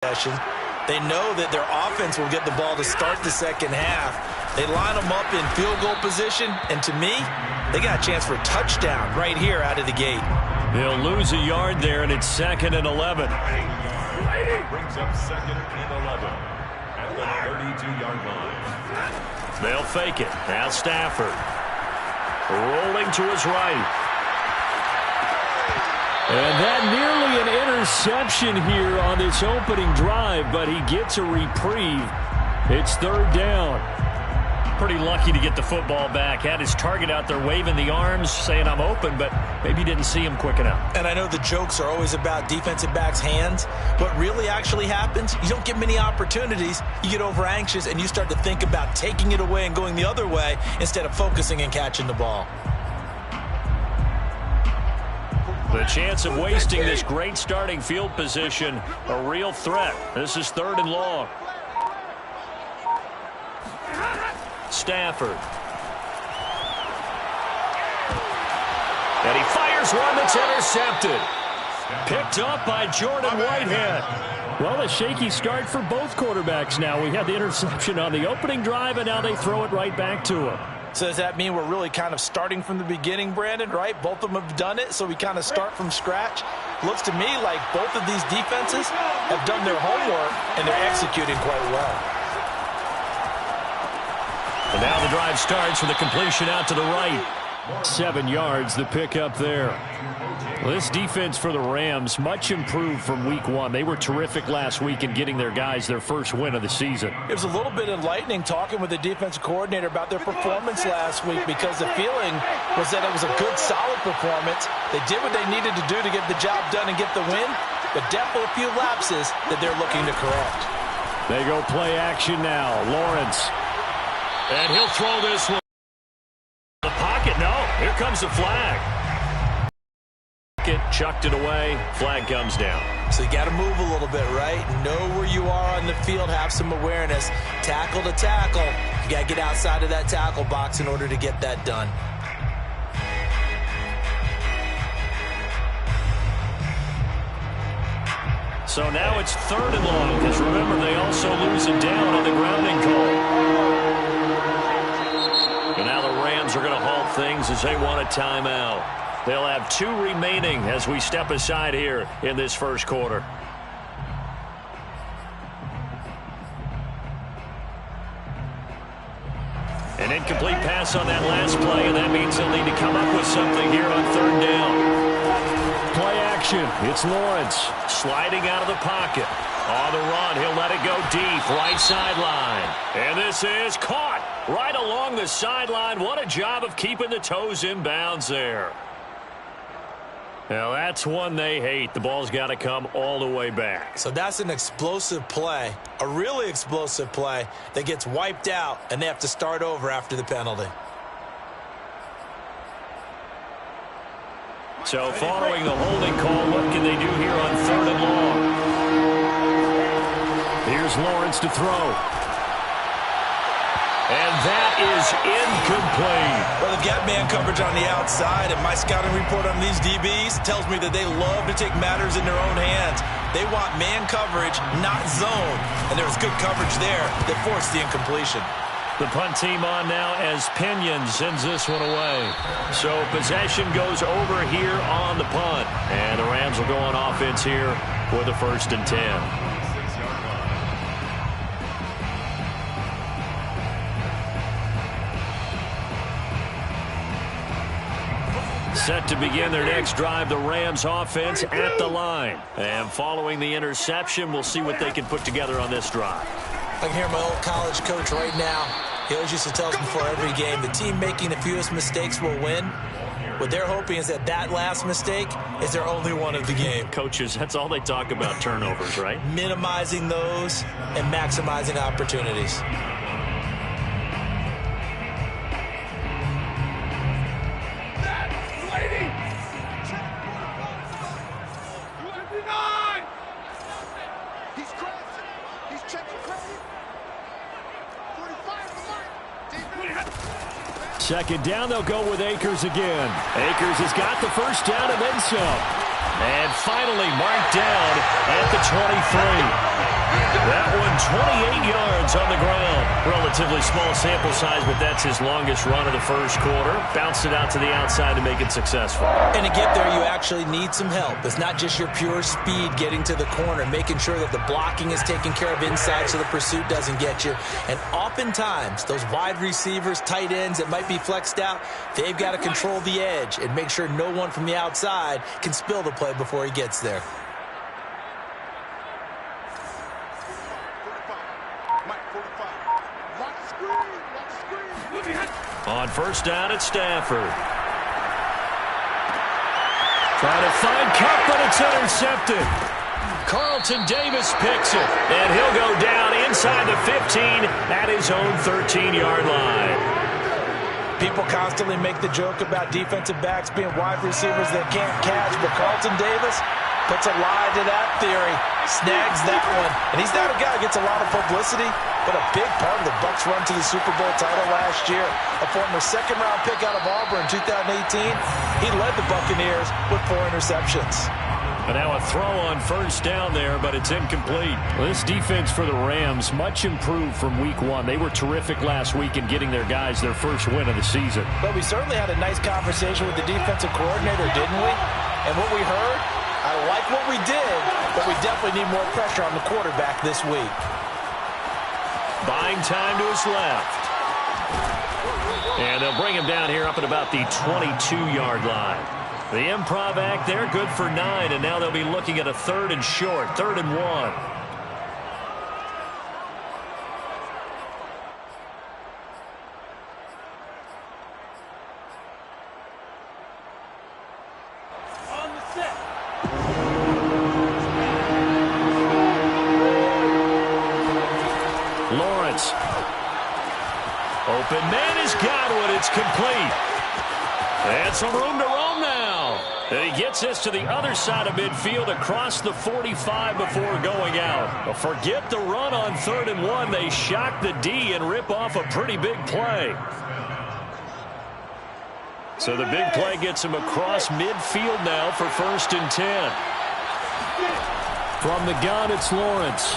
possession. They know that their offense will get the ball to start the second half. They line them up in field goal position, and to me, they got a chance for a touchdown right here out of the gate. They'll lose a yard there, and it's 2nd and 11. Brings up 2nd and 11 at the 32-yard line. They'll fake it. Now Stafford rolling to his right. And that nearly an interception here on this opening drive, but he gets a reprieve. It's 3rd down. Pretty lucky to get the football back. Had his target out there waving the arms, saying I'm open, but maybe didn't see him quick enough. And I know the jokes are always about defensive backs' hands. What really actually happens, you don't get many opportunities. You get over anxious, and you start to think about taking it away and going the other way instead of focusing and catching the ball. The chance of wasting this great starting field position, a real threat. This is 3rd and long. Stafford. And he fires one that's intercepted. Picked up by Jordan Whitehead. Well, a shaky start for both quarterbacks now. We had the interception on the opening drive, and now they throw it right back to him. So does that mean we're really kind of starting from the beginning, Brandon, right? Both of them have done it, so we kind of start from scratch. Looks to me like both of these defenses have done their homework, and they're executing quite well. And now the drive starts with a completion out to the right. 7 yards, the pickup there. Well, this defense for the Rams, much improved from week 1. They were terrific last week in getting their guys their first win of the season. It was a little bit enlightening talking with the defensive coordinator about their performance last week, because the feeling was that it was a good, solid performance. They did what they needed to do to get the job done and get the win, but definitely a few lapses that they're looking to correct. They go play action now. Lawrence. And he'll throw this one. The pocket, no. Here comes the flag. Chucked it away. Flag comes down. So you got to move a little bit, right? Know where you are on the field. Have some awareness. Tackle to tackle. You got to get outside of that tackle box in order to get that done. So now it's 3rd and long, because remember, they also lose it down on the grounding call. And now the Rams are going to halt things as they want a timeout. They'll have 2 remaining as we step aside here in this first quarter. An incomplete pass on that last play, and that means they'll need to come up with something here on 3rd down. Play action. It's Lawrence sliding out of the pocket. On the run, he'll let it go deep, right sideline. And this is caught right along the sideline. What a job of keeping the toes in bounds there. Now, that's one they hate. The ball's got to come all the way back. So that's an explosive play, a really explosive play that gets wiped out, and they have to start over after the penalty. So following the holding call, what can they do here on 3rd and long? Here's Lawrence to throw. And that is incomplete. Well, they've got man coverage on the outside, and my scouting report on these DBs tells me that they love to take matters in their own hands. They want man coverage, not zone. And there was good coverage there that forced the incompletion. The punt team on now as Pinion sends this one away. So possession goes over here on the punt. And the Rams will go on offense here for the 1st and 10. Set to begin their next drive, the Rams offense at the line. And following the interception, we'll see what they can put together on this drive. I can hear my old college coach right now. He always used to tell us before every game, the team making the fewest mistakes will win. What they're hoping is that that last mistake is their only one of the game. Coaches, that's all they talk about, turnovers, right? Minimizing those and maximizing opportunities. Second down, they'll go with Akers again. Akers has got the first down and then some. And finally marked down at the 23. That one 28 yards on the ground. Relatively small sample size, but that's his longest run of the first quarter. Bounced it out to the outside to make it successful. And to get there, you actually need some help. It's not just your pure speed getting to the corner, making sure that the blocking is taken care of inside so the pursuit doesn't get you. And oftentimes, those wide receivers, tight ends that might be flexed out, they've got to control the edge and make sure no one from the outside can spill the play before he gets there. On first down at Stafford. Trying to find Cup, but it's intercepted. Carlton Davis picks it, and he'll go down inside the 15 at his own 13-yard line. People constantly make the joke about defensive backs being wide receivers that can't catch, but Carlton Davis puts a lie to that theory, snags that one. And he's not a guy who gets a lot of publicity, but a big part of the Bucs' run to the Super Bowl title last year. A former second-round pick out of Auburn in 2018, he led the Buccaneers with 4 interceptions. And now a throw on first down there, but it's incomplete. Well, this defense for the Rams, much improved from week 1. They were terrific last week in getting their guys their first win of the season. But we certainly had a nice conversation with the defensive coordinator, didn't we? And what we heard, I like what we did, but we definitely need more pressure on the quarterback this week. Buying time to his left. And they'll bring him down here up at about the 22-yard line. The improv act there, good for 9, and now they'll be looking at a 3rd and short, 3rd and 1. On the set. Lawrence. Open man has got one. It's complete. And some room to roam now. And he gets this to the other side of midfield across the 45 before going out. But forget the run on 3rd and 1. They shock the D and rip off a pretty big play. So the big play gets him across midfield now for 1st and 10. From the gun, it's Lawrence.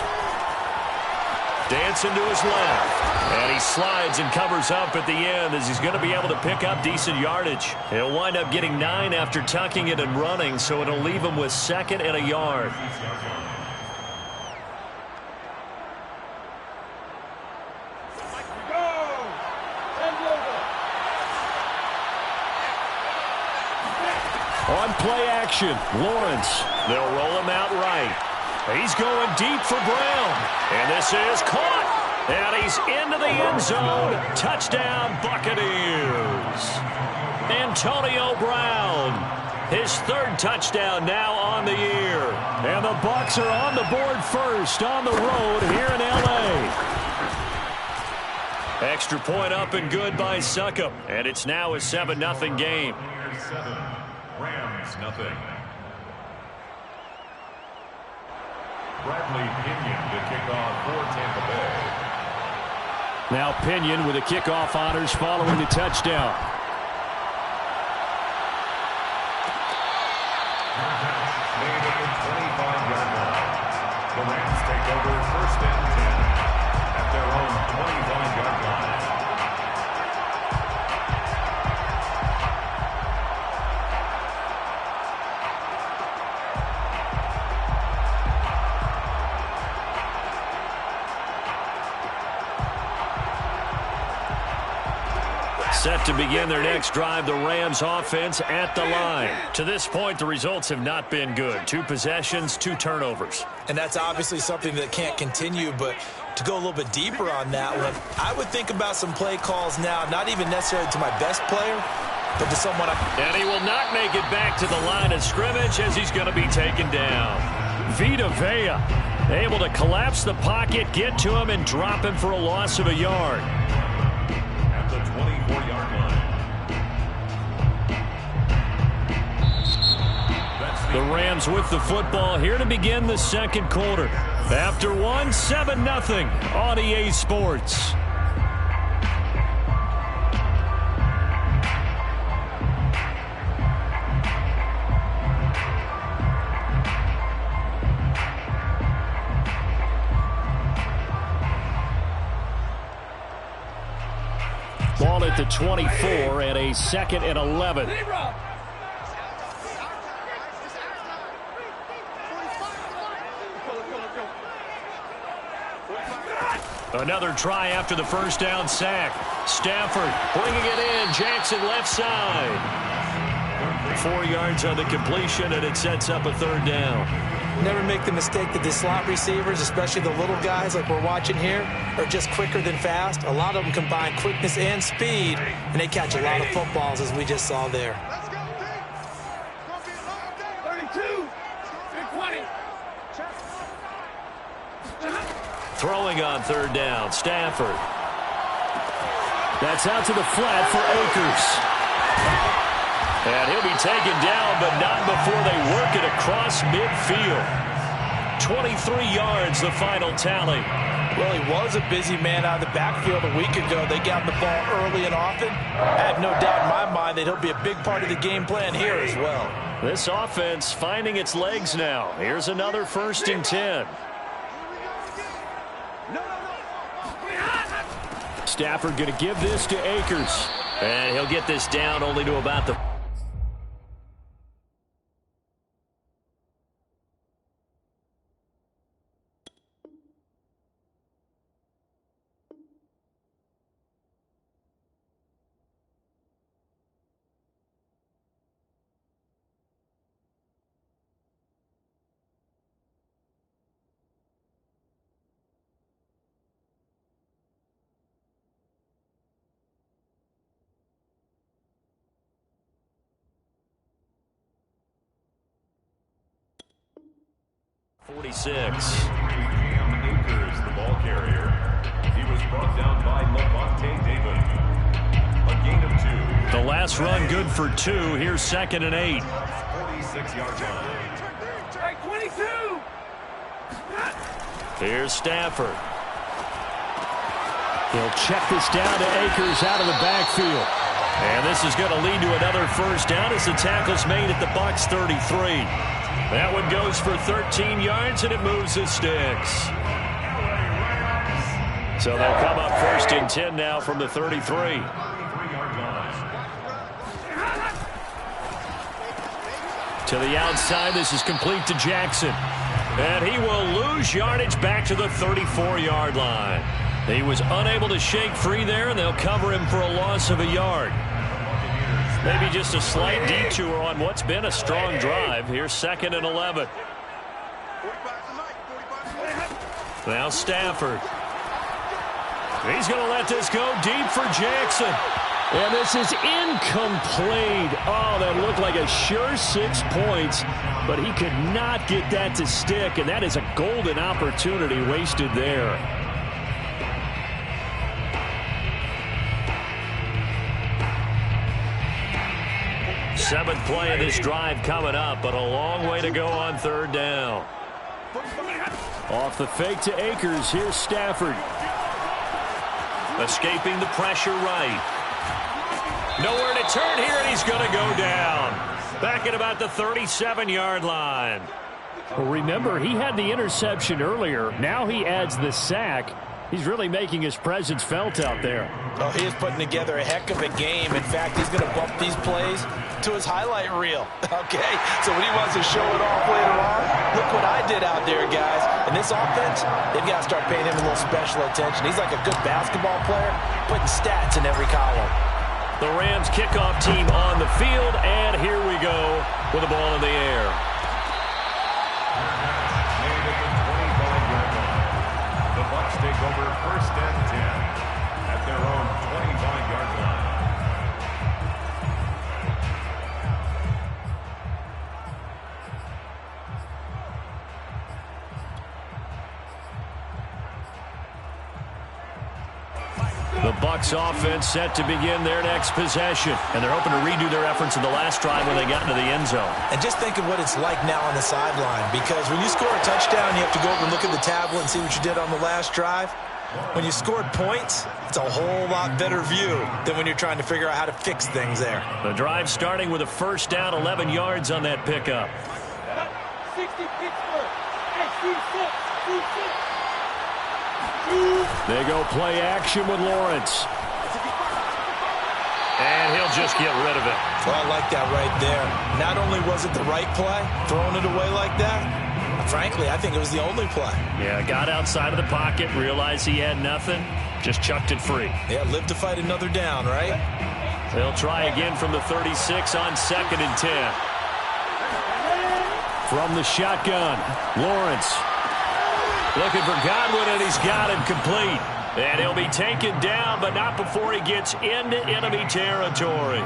Dancing to his left. And he slides and covers up at the end as he's going to be able to pick up decent yardage. He'll wind up getting 9 after tucking it and running, so it'll leave him with 2nd and a yard. On play action, Lawrence. They'll roll him out right. He's going deep for Brown. And this is caught. And he's into the end zone. Touchdown, Buccaneers. Antonio Brown. His 3rd touchdown now on the year. And the Bucs are on the board first on the road here in L.A. Extra point up and good by Succop. And it's now a 7-0 game. 7, Rams nothing. Bradley Pinion to kick off for Tampa Bay. Now Pinion with the kickoff honors following the touchdown. Made at the 25-yard line. The Rams take over 1st and 10 at their own 25-yard line. Set to begin their next drive, the Rams offense at the line. To this point, the results have not been good. 2 possessions, 2 turnovers. And that's obviously something that can't continue, but to go a little bit deeper on that one, I would think about some play calls now, not even necessarily to my best player, but to someone. And he will not make it back to the line of scrimmage as he's going to be taken down. Vita Vea able to collapse the pocket, get to him, and drop him for a loss of a yard. At the 24-yard line. The Rams with the football here to begin the 2nd quarter. After 1, 7-0 on EA Sports. Ball at the 24 and a 2nd and 11. Another try after the first down sack. Stafford bringing it in. Jackson left side. 4 yards on the completion, and it sets up a 3rd down. Never make the mistake that the slot receivers, especially the little guys like we're watching here, are just quicker than fast. A lot of them combine quickness and speed, and they catch a lot of footballs, as we just saw there. 32, 20. Throwing on 3rd down, Stafford. That's out to the flat for Akers. And he'll be taken down, but not before they work it across midfield. 23 yards, the final tally. Well, he was a busy man out of the backfield a week ago. They got the ball early and often. I have no doubt in my mind that he'll be a big part of the game plan here as well. This offense finding its legs now. Here's another 1st and 10. Stafford going to give this to Akers. And he'll get this down only to about the... .46. Akers, the ball carrier. He was brought down by Levante David. A gain of 2. The last run good for 2. Here's 2nd and 8. 46-yard line. Hey, 22. Here's Stafford. He'll check this down to Akers out of the backfield. And this is going to lead to another 1st down as the tackle's made at the Bucs 33. That one goes for 13 yards, and it moves the sticks. So they'll come up 1st and 10 now from the 33. To the outside, this is complete to Jackson. And he will lose yardage back to the 34-yard line. He was unable to shake free there, and they'll cover him for a loss of a yard. Maybe just a slight detour on what's been a strong drive. Here's 2nd and 11. Now Stafford. He's going to let this go deep for Jackson. And this is incomplete. Oh, that looked like a sure 6 points, but he could not get that to stick, and that is a golden opportunity wasted there. 7th play of this drive coming up, but a long way to go on 3rd down. Off the fake to Akers. Here's Stafford. Escaping the pressure right. Nowhere to turn here, and he's going to go down. Back at about the 37-yard line. Well, remember, he had the interception earlier. Now he adds the sack. He's really making his presence felt out there. Oh, he is putting together a heck of a game. In fact, he's going to bump these plays to his highlight reel. Okay, so when he wants to show it off later on, look what I did out there, guys. And this offense, they've got to start paying him a little special attention. He's like a good basketball player, putting stats in every column. The Rams kickoff team on the field, and here we go with the ball in the air. The Bucs take over 1st and 10 at their own 25-yard line. The Bucs offense set to begin their next possession, and they're hoping to redo their efforts in the last drive when they got into the end zone. And just think of what it's like now on the sideline, because when you score a touchdown, you have to go over and look at the tablet and see what you did on the last drive. When you scored points, it's a whole lot better view than when you're trying to figure out how to fix things there. The drive starting with a 1st down, 11 yards on that pickup. 60 Pittsburgh. Hey, They go play action with Lawrence. And he'll just get rid of it. Well, I like that right there. Not only was it the right play, throwing it away like that, frankly, I think it was the only play. Yeah, got outside of the pocket, realized he had nothing, just chucked it free. Yeah, live to fight another down, right? They'll try again from the 36 on 2nd and 10. From the shotgun, Lawrence. Looking for Godwin, and he's got him complete. And he'll be taken down, but not before he gets into enemy territory.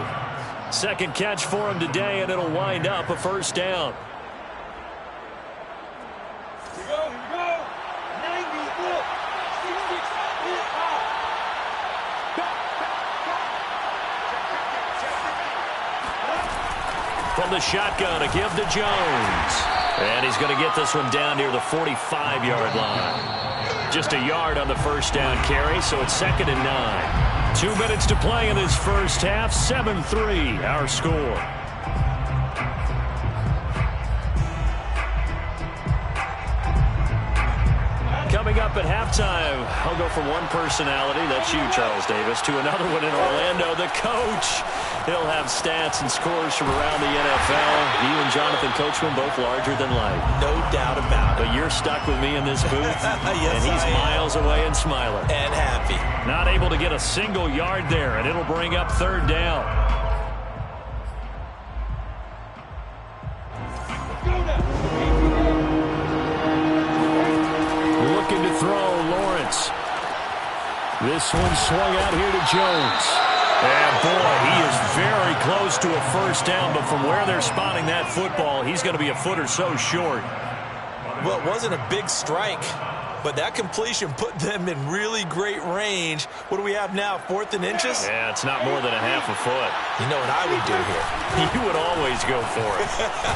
Second catch for him today, and it'll wind up a first down. Here we go. 90, look. 66, From the shotgun, a give to Jones. And he's going to get this one down near the 45-yard line. Just a yard on the first down carry, so it's 2nd and 9. 2 minutes to play in this first half. 7-3, our score. Coming up at halftime, I'll go from one personality, that's you, Charles Davis, to another one in Orlando, the coach. He'll have stats and scores from around the NFL. You and Jonathan Coachman both larger than life. No doubt about it. But you're stuck with me in this booth, Yes, and he's miles away and smiling. And happy. Not able to get a single yard there, and it'll bring up 3rd down. Looking to throw, Lawrence. This one swung out here to Jones. And boy, he is very close to a first down, but from where they're spotting that football, he's going to be a foot or so short. Well, it wasn't a big strike, but that completion put them in really great range. What do we have now, 4th and inches? Yeah, it's not more than a half a foot. You know what I would do here? You would always go for it.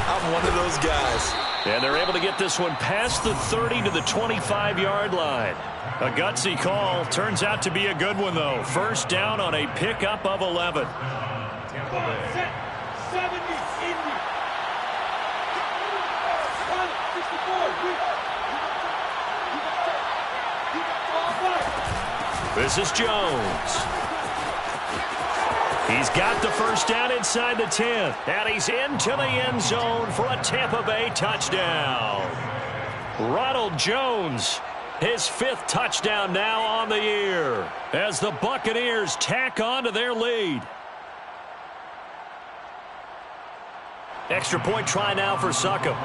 I'm one of those guys. And they're able to get this one past the 30 to the 25-yard line. A gutsy call. Turns out to be a good one, though. First down on a pickup of 11. 70, Indy. 64. This is Jones. He's got the first down inside the 10. And he's into the end zone for a Tampa Bay touchdown. Ronald Jones, his 5th touchdown now on the year, as the Buccaneers tack on to their lead. Extra point try now for Succop.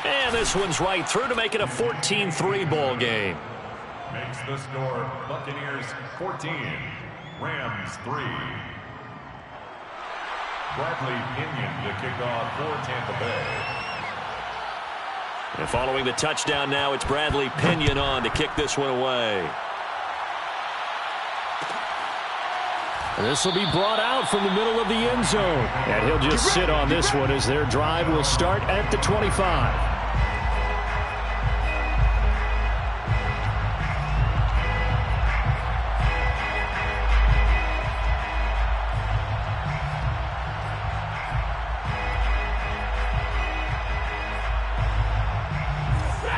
And this one's right through to make it a 14-3 ball game. Makes the score Buccaneers 14, Rams 3. Bradley Pinion to kick off for Tampa Bay. And following the touchdown now, it's Bradley Pinion on to kick this one away. And this will be brought out from the middle of the end zone. And he'll just sit on this one as their drive will start at the 25.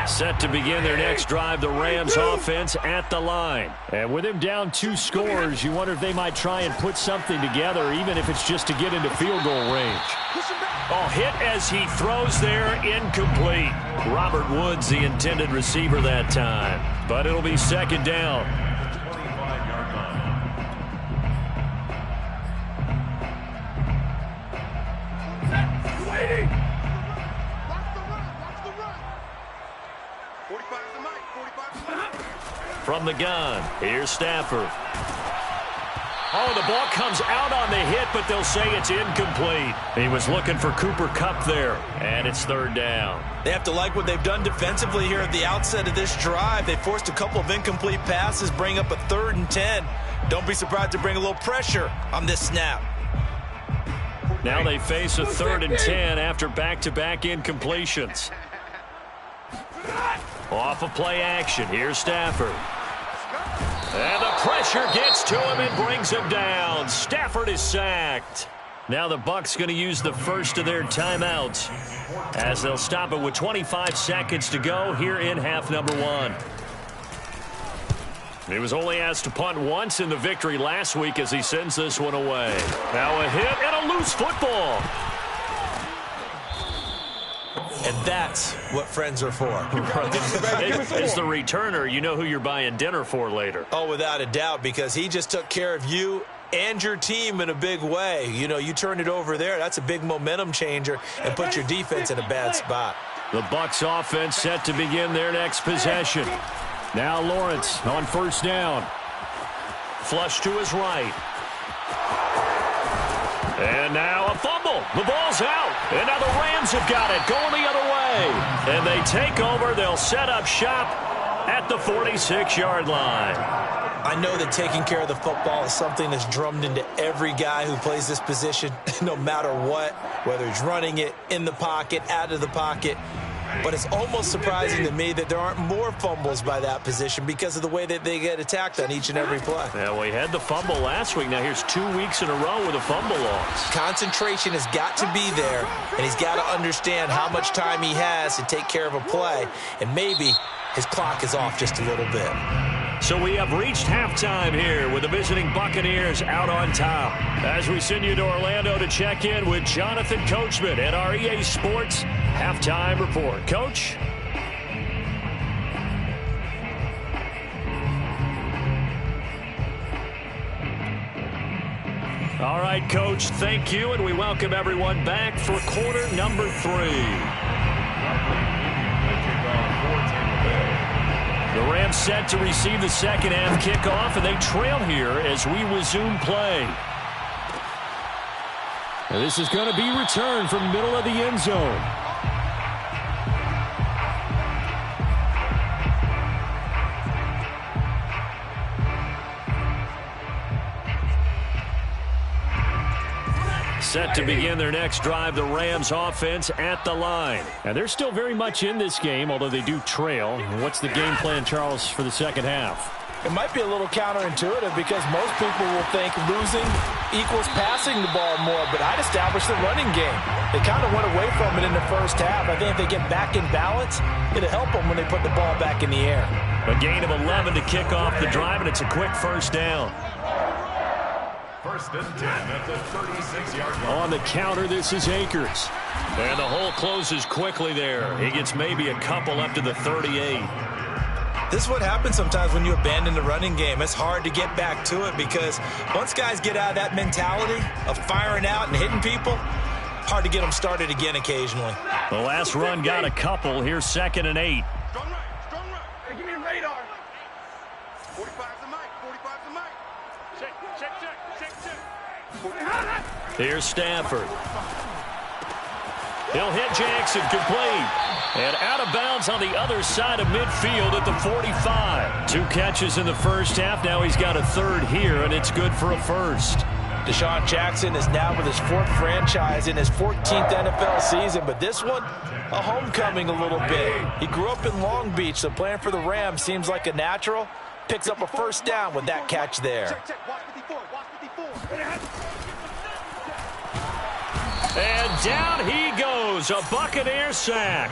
Set to begin their next drive, the Rams offense at the line. And with him down 2 scores, you wonder if they might try and put something together, even if it's just to get into field goal range. Oh, hit as he throws there, incomplete. Robert Woods, the intended receiver that time. But it'll be 2nd down. 25-yard line. Waiting. From the gun, here's Stafford. Oh, the ball comes out on the hit, but they'll say it's incomplete. He was looking for Cooper Kupp there, and it's 3rd down. They have to like what they've done defensively here at the outset of this drive. They forced a couple of incomplete passes, bring up a 3rd and 10. Don't be surprised to bring a little pressure on this snap. Now they face a 3rd and 10 after back-to-back incompletions. Off of play action, here's Stafford. And the pressure gets to him and brings him down. Stafford is sacked. Now the Bucs going to use the first of their timeouts as they'll stop it with 25 seconds to go here in half number 1. He was only asked to punt once in the victory last week as he sends this one away. Now a hit and a loose football. And that's what friends are for. As the returner, you know who you're buying dinner for later. Oh, without a doubt, because he just took care of you and your team in a big way. You know, you turn it over there, that's a big momentum changer and put your defense in a bad spot. The Bucs offense set to begin their next possession. Now Lawrence on first down. Flush to his right. And now a fumble. The ball's out. And now the Rams have got it, going the other way. And they take over. They'll set up shop at the 46-yard line. I know that taking care of the football is something that's drummed into every guy who plays this position, no matter what, whether he's running it, in the pocket, out of the pocket. But it's almost surprising to me that there aren't more fumbles by that position because of the way that they get attacked on each and every play. Yeah, we had the fumble last week. Now here's 2 weeks in a row with a fumble loss. Concentration has got to be there, and he's got to understand how much time he has to take care of a play, and maybe his clock is off just a little bit. So we have reached halftime here with the visiting Buccaneers out on top. As we send you to Orlando to check in with Jonathan Coachman at our EA Sports Halftime Report. Coach? All right, Coach, thank you, and we welcome everyone back for quarter number 3. The Rams set to receive the second half kickoff, and they trail here as we resume play. And this is going to be returned from middle of the end zone. Set to begin their next drive, the Rams offense at the line. And they're still very much in this game, although they do trail. What's the game plan, Charles, for the second half? It might be a little counterintuitive because most people will think losing equals passing the ball more, but I'd establish the running game. They kind of went away from it in the first half. I think if they get back in balance, it'll help them when they put the ball back in the air. A gain of 11 to kick off the drive, and it's a quick first down. First and 10 at the 36-yard line. On the counter, this is Akers. And the hole closes quickly there. He gets maybe a couple up to the 38. This is what happens sometimes when you abandon the running game. It's hard to get back to it because once guys get out of that mentality of firing out and hitting people, hard to get them started again occasionally. The last run got a couple. Here's 2nd and 8. Strong right, strong right. Hey, give me a radar. 45's the mic, 45's the mic. Check. Here's Stafford. He'll hit Jackson, complete. And out of bounds on the other side of midfield at the 45. 2 catches in the first half. Now he's got a third here, and it's good for a first. Deshaun Jackson is now with his 4th franchise in his 14th NFL season, but this one, a homecoming a little bit. He grew up in Long Beach, so playing for the Rams seems like a natural. Picks up a first down with that catch there. Check. Watch 54. And down he goes, a Buccaneer sack.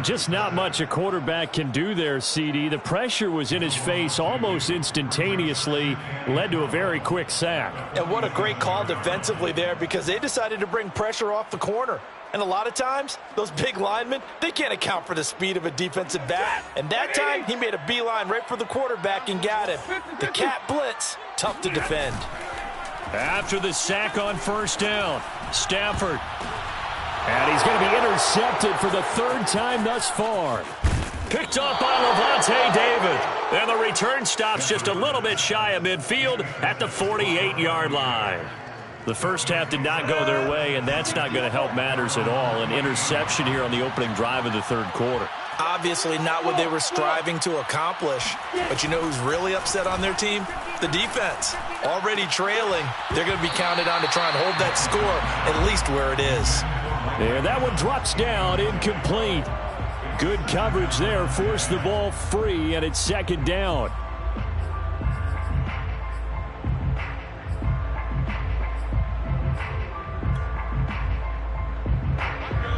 Just not much a quarterback can do there, CD. The pressure was in his face almost instantaneously, led to a very quick sack. And what a great call defensively there because they decided to bring pressure off the corner. And a lot of times, those big linemen, they can't account for the speed of a defensive back. And that time, he made a beeline right for the quarterback and got him. The cat blitz, tough to defend. After the sack on first down, Stafford. And he's going to be intercepted for the 3rd time thus far. Picked up by Levante David. And the return stops just a little bit shy of midfield at the 48-yard line. The first half did not go their way, and that's not going to help matters at all. An interception here on the opening drive of the 3rd quarter. Obviously not what they were striving to accomplish. But you know who's really upset on their team? The defense. Already trailing. They're going to be counted on to try and hold that score at least where it is. And that one drops down, incomplete. Good coverage there, forced the ball free, and it's 2nd down.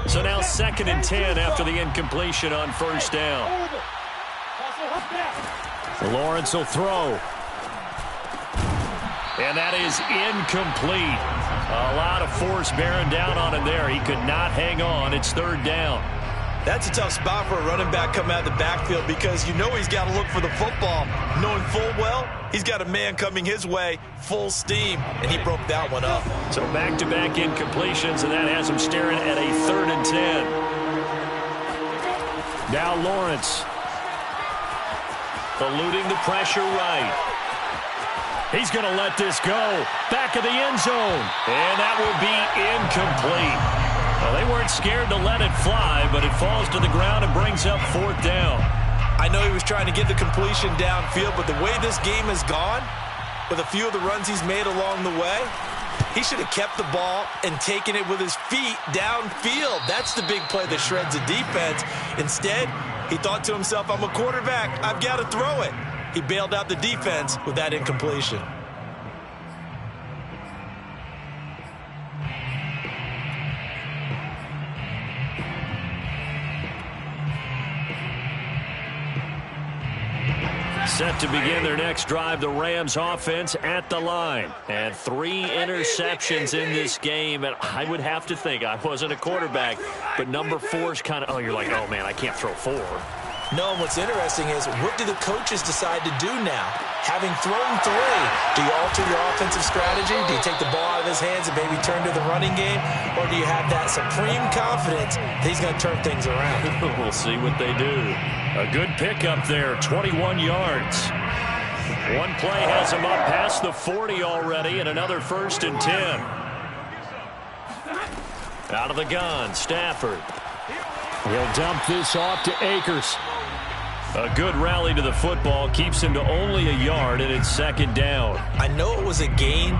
So now 2nd and 10 after the incompletion on first down. Lawrence will throw. And that is incomplete. A lot of force bearing down on him there. He could not hang on. It's third down. That's a tough spot for a running back coming out of the backfield because you know he's got to look for the football, knowing full well he's got a man coming his way full steam, and he broke that one up. So back-to-back incompletions, and that has him staring at a 3rd and 10. Now Lawrence. Eluding the pressure right. He's going to let this go. Back of the end zone. And that will be incomplete. Well, they weren't scared to let it fly, but it falls to the ground and brings up 4th down. I know he was trying to get the completion downfield, but the way this game has gone, with a few of the runs he's made along the way, he should have kept the ball and taken it with his feet downfield. That's the big play that shreds the defense. Instead, he thought to himself, I'm a quarterback. I've got to throw it. He bailed out the defense with that incompletion. Set to begin their next drive, the Rams offense at the line. And 3 interceptions in this game. And I would have to think, I wasn't a quarterback, but number 4 is kind of, oh, you're like, oh, man, I can't throw 4. No, and what's interesting is, what do the coaches decide to do now? Having thrown 3, do you alter your offensive strategy? Do you take the ball out of his hands and maybe turn to the running game? Or do you have that supreme confidence that he's going to turn things around? We'll see what they do. A good pickup there, 21 yards. One play has him up past the 40 already, and another 1st and 10. Out of the gun, Stafford. He'll dump this off to Akers. A good rally to the football keeps him to only a yard, and it's 2nd down. I know it was a gain,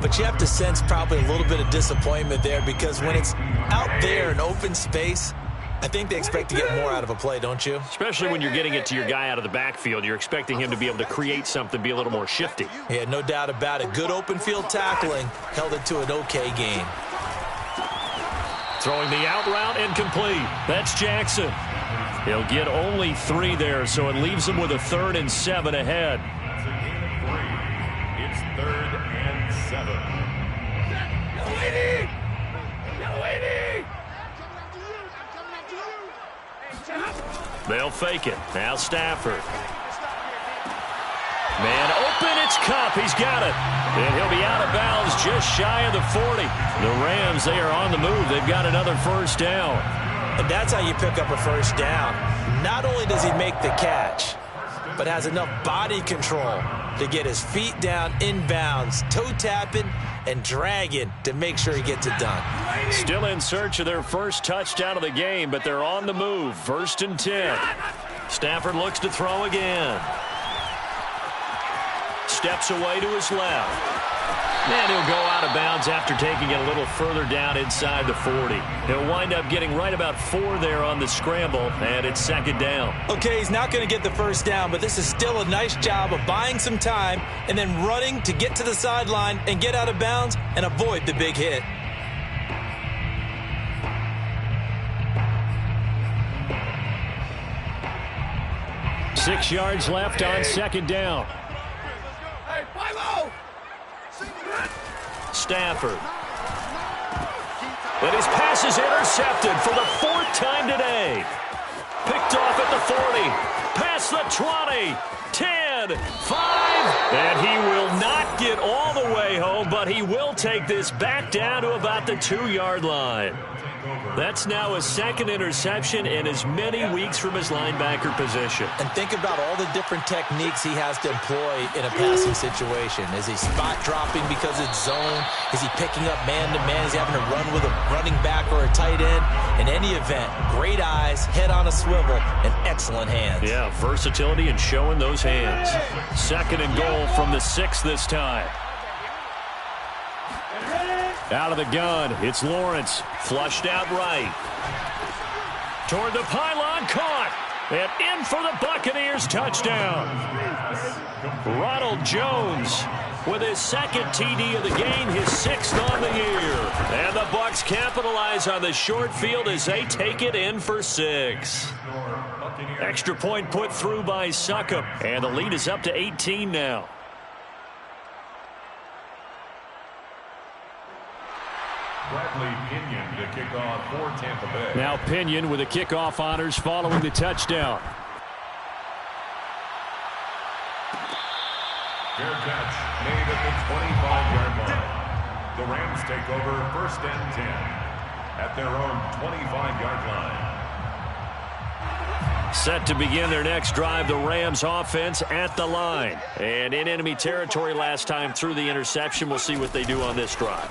but you have to sense probably a little bit of disappointment there because when it's out there in open space, I think they expect to get more out of a play, don't you? Especially when you're getting it to your guy out of the backfield. You're expecting him to be able to create something, be a little more shifty. Yeah, no doubt about it. Good open field tackling held it to an okay game. Throwing the out route incomplete. That's Jackson. He'll get only 3 there, so it leaves him with a 3rd and 7 ahead. It's a gain of 3. It's 3rd and 7. They'll fake it. Now Stafford. Man open, it's Kupp. He's got it. And he'll be out of bounds just shy of the 40. The Rams, they are on the move. They've got another 1st down. And that's how you pick up a 1st down. Not only does he make the catch, but has enough body control to get his feet down inbounds, toe tapping and dragging to make sure he gets it done. Still in search of their first touchdown of the game, but they're on the move. 1st and 10. Stafford looks to throw again. Steps away to his left. And he'll go out of bounds after taking it a little further down inside the 40. He'll wind up getting right about 4 there on the scramble, and it's 2nd down. Okay, he's not going to get the 1st down, but this is still a nice job of buying some time and then running to get to the sideline and get out of bounds and avoid the big hit. Six yards left on 2nd down. Stafford. And his pass is intercepted for the 4th time today. Picked off at the 40. Past the 20. 10. 5. And he will not get all the way home, but he will take this back down to about the 2-yard line. That's now his 2nd interception in as many weeks from his linebacker position. And think about all the different techniques he has to employ in a passing situation. Is he spot dropping because it's zone? Is he picking up man-to-man? Is he having to run with a running back or a tight end? In any event, great eyes, head on a swivel, and excellent hands. Yeah, versatility and showing those hands. 2nd and goal from the 6 this time. Out of the gun, it's Lawrence. Flushed out right. Toward the pylon, caught. And in for the Buccaneers touchdown. Ronald Jones with his second TD of the game, his 6th on the year. And the Bucs capitalize on the short field as they take it in for 6. Extra point put through by Succop, and the lead is up to 18 now. Bradley Pinion to kick off for Tampa Bay. Now Pinion with the kickoff honors following the touchdown. Fair catch made at the 25-yard line. The Rams take over 1st and 10 at their own 25-yard line. Set to begin their next drive, the Rams offense at the line. And in enemy territory last time through the interception. We'll see what they do on this drive.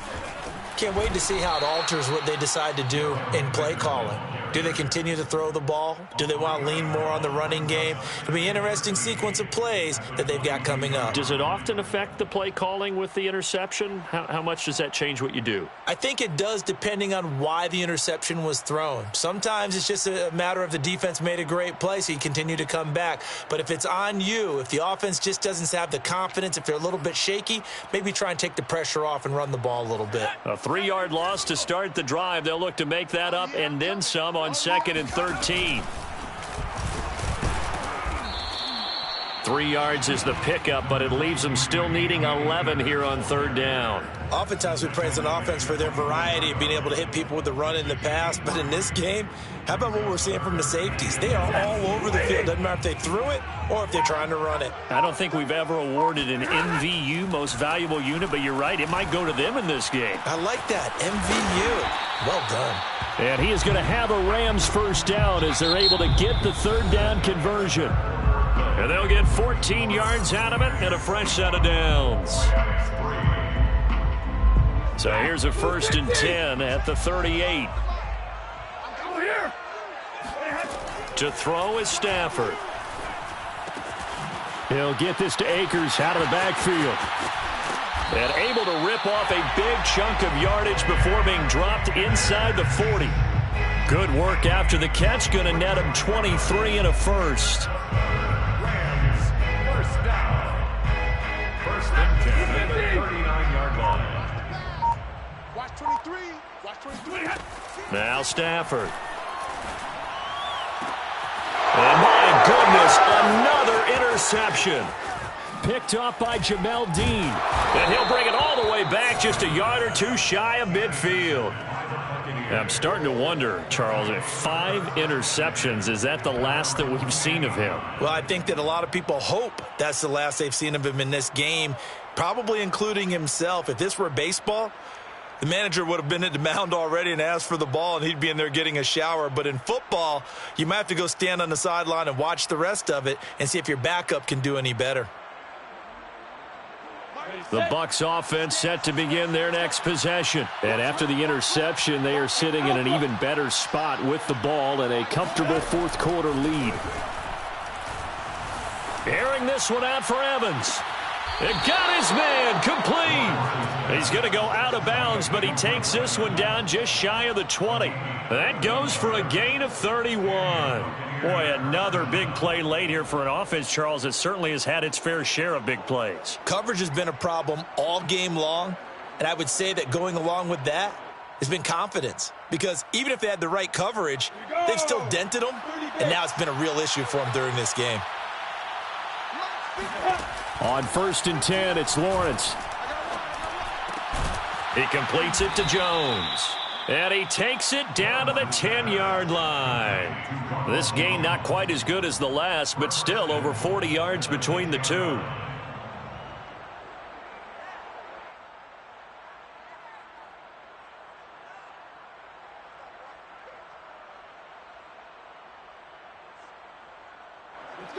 Can't wait to see how it alters what they decide to do in play calling. Do they continue to throw the ball? Do they want to lean more on the running game? It'll be an interesting sequence of plays that they've got coming up. Does it often affect the play calling with the interception? How much does that change what you do? I think it does depending on why the interception was thrown. Sometimes it's just a matter of the defense made a great play, so you continue to come back. But if it's on you, if the offense just doesn't have the confidence, if they're a little bit shaky, maybe try and take the pressure off and run the ball a little bit. A 3-yard loss to start the drive. They'll look to make that up and then some on 2nd and 13. 3 yards is the pickup, but it leaves them still needing 11 here on 3rd down. Oftentimes we praise an offense for their variety of being able to hit people with the run in the pass, but in this game, how about what we're seeing from the safeties? They are all over the field. Doesn't matter if they threw it or if they're trying to run it. I don't think we've ever awarded an MVU, most valuable unit, but you're right, it might go to them in this game. I like that, MVU. Well done. And he is going to have a Rams 1st down as they're able to get the 3rd down conversion. And they'll get 14 yards out of it and a fresh set of downs. So here's a 1st and 10 at the 38. To throw is Stafford. He'll get this to Akers out of the backfield. And able to rip off a big chunk of yardage before being dropped inside the 40. Good work after the catch. Going to net him 23 and a first. Rams 1st down. 1st and 10 at the 39-yard line. Watch 23. Watch 23. Now Stafford. And my goodness, another interception. Picked off by Jamel Dean. And he'll bring it all the way back just a yard or two shy of midfield. I'm starting to wonder, Charles, if 5 interceptions, is that the last that we've seen of him? Well, I think that a lot of people hope that's the last they've seen of him in this game, probably including himself. If this were baseball, the manager would have been at the mound already and asked for the ball, and he'd be in there getting a shower. But in football, you might have to go stand on the sideline and watch the rest of it and see if your backup can do any better. The Bucs offense set to begin their next possession. And after the interception, they are sitting in an even better spot with the ball and a comfortable 4th quarter lead. Airing this one out for Evans. It got his man complete. He's going to go out of bounds, but he takes this one down just shy of the 20. That goes for a gain of 31. Boy, another big play late here for an offense, Charles, that certainly has had its fair share of big plays. Coverage has been a problem all game long, and I would say that going along with that has been confidence. Because even if they had the right coverage, they've still dented them, and now it's been a real issue for them during this game. On 1st and 10, it's Lawrence. He completes it to Jones. And he takes it down to the 10-yard line. This gain not quite as good as the last, but still over 40 yards between the two.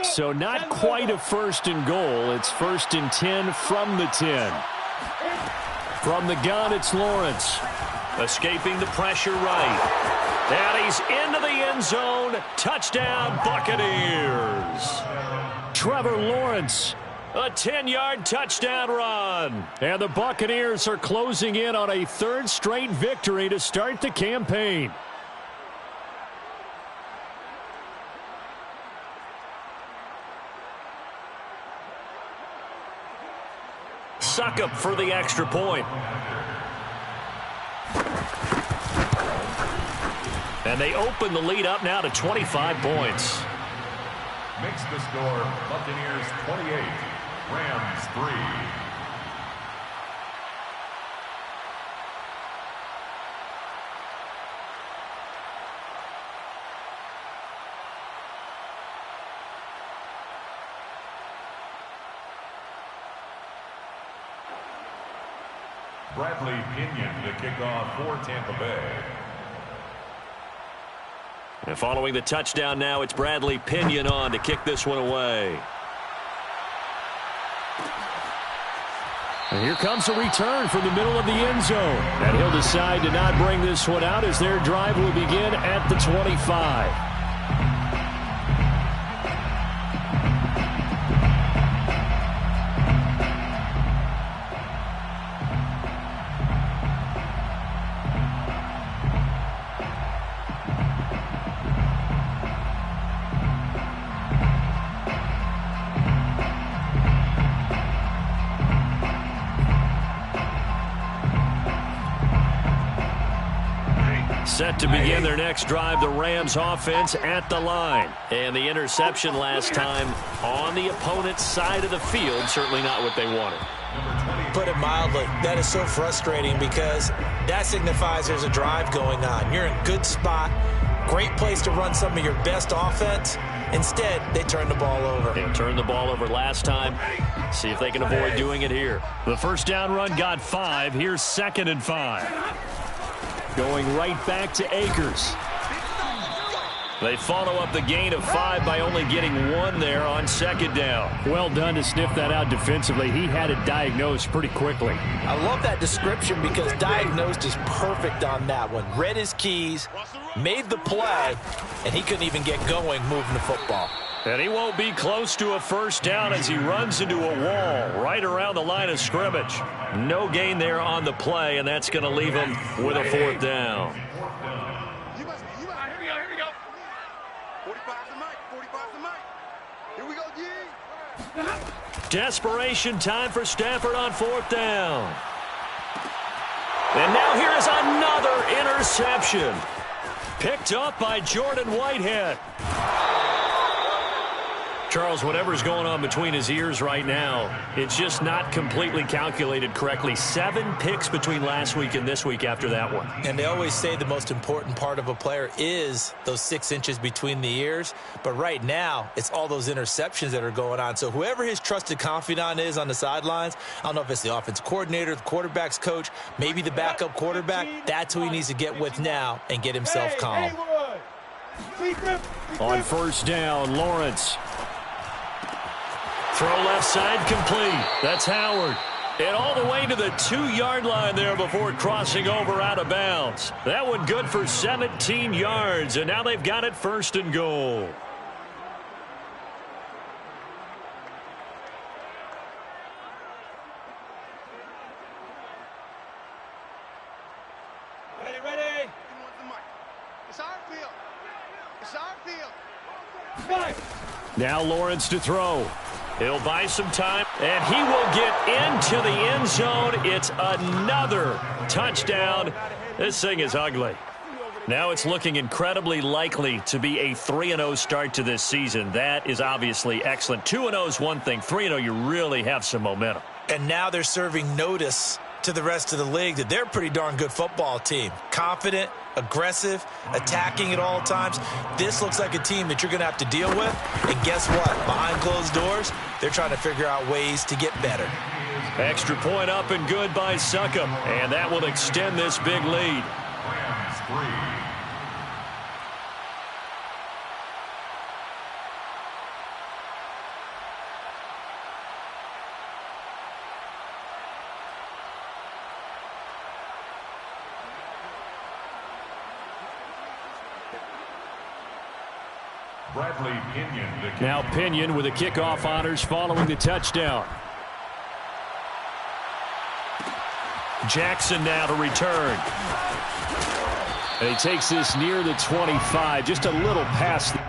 So not quite a 1st and goal. It's 1st and 10 from the 10. From the gun, it's Lawrence. Escaping the pressure right. And he's into the end zone. Touchdown, Buccaneers. Trevor Lawrence, a 10-yard touchdown run. And the Buccaneers are closing in on a 3rd straight victory to start the campaign. Suckup for the extra point. And they open the lead up now to 25 points. Makes the score Buccaneers 28, Rams 3. Bradley Pinion to kick off for Tampa Bay. And following the touchdown now, it's Bradley Pinion on to kick this one away. And here comes a return from the middle of the end zone. And he'll decide to not bring this one out as their drive will begin at the 25. Set to begin their next drive, the Rams offense at the line. And the interception last time on the opponent's side of the field, certainly not what they wanted. Put it mildly, that is so frustrating because that signifies there's a drive going on. You're in a good spot, great place to run some of your best offense. Instead, they turn the ball over. They turned the ball over last time. See if they can avoid doing it here. The first down run got 5. Here's 2nd and 5. Going right back to Akers. They follow up the gain of 5 by only getting 1 there on 2nd down. Well done to sniff that out defensively. He had it diagnosed pretty quickly. I love that description because diagnosed is perfect on that one. Read his keys, made the play, and he couldn't even get going moving the football. And he won't be close to a first down as he runs into a wall right around the line of scrimmage. No gain there on the play, and that's going to leave him with a 4th down. Here we go. 45's the mic. 45's the mic. Here we go, G. Desperation time for Stafford on 4th down. And now here is another interception. Picked up by Jordan Whitehead. Charles, whatever's going on between his ears right now, it's just not completely calculated correctly. 7 picks between last week and this week after that one. And they always say the most important part of a player is those 6 inches between the ears. But right now, it's all those interceptions that are going on. So whoever his trusted confidant is on the sidelines, I don't know if it's the offensive coordinator, the quarterback's coach, maybe the backup quarterback, that's who he needs to get with now and get himself calm. On 1st down, Lawrence. Throw left side complete. That's Howard. And all the way to the 2-yard line there before crossing over out of bounds. That one good for 17 yards, and now they've got it 1st and goal. Ready. It's our field. It's our field. Now Lawrence to throw. He'll buy some time, and he will get into the end zone. It's another touchdown. This thing is ugly. Now it's looking incredibly likely to be a 3-0 start to this season. That is obviously excellent. 2-0 is one thing. 3-0, you really have some momentum. And now they're serving notice to the rest of the league that they're a pretty darn good football team. Confident, aggressive, attacking at all times. This looks like a team that you're going to have to deal with. And guess what? Behind closed doors, they're trying to figure out ways to get better. Extra point up and good by Suckup. And that will extend this big lead. Rams 3. Bradley Pinion. Now Pinion with the kickoff honors following the touchdown. Jackson now to return. And he takes this near the 25, just a little past the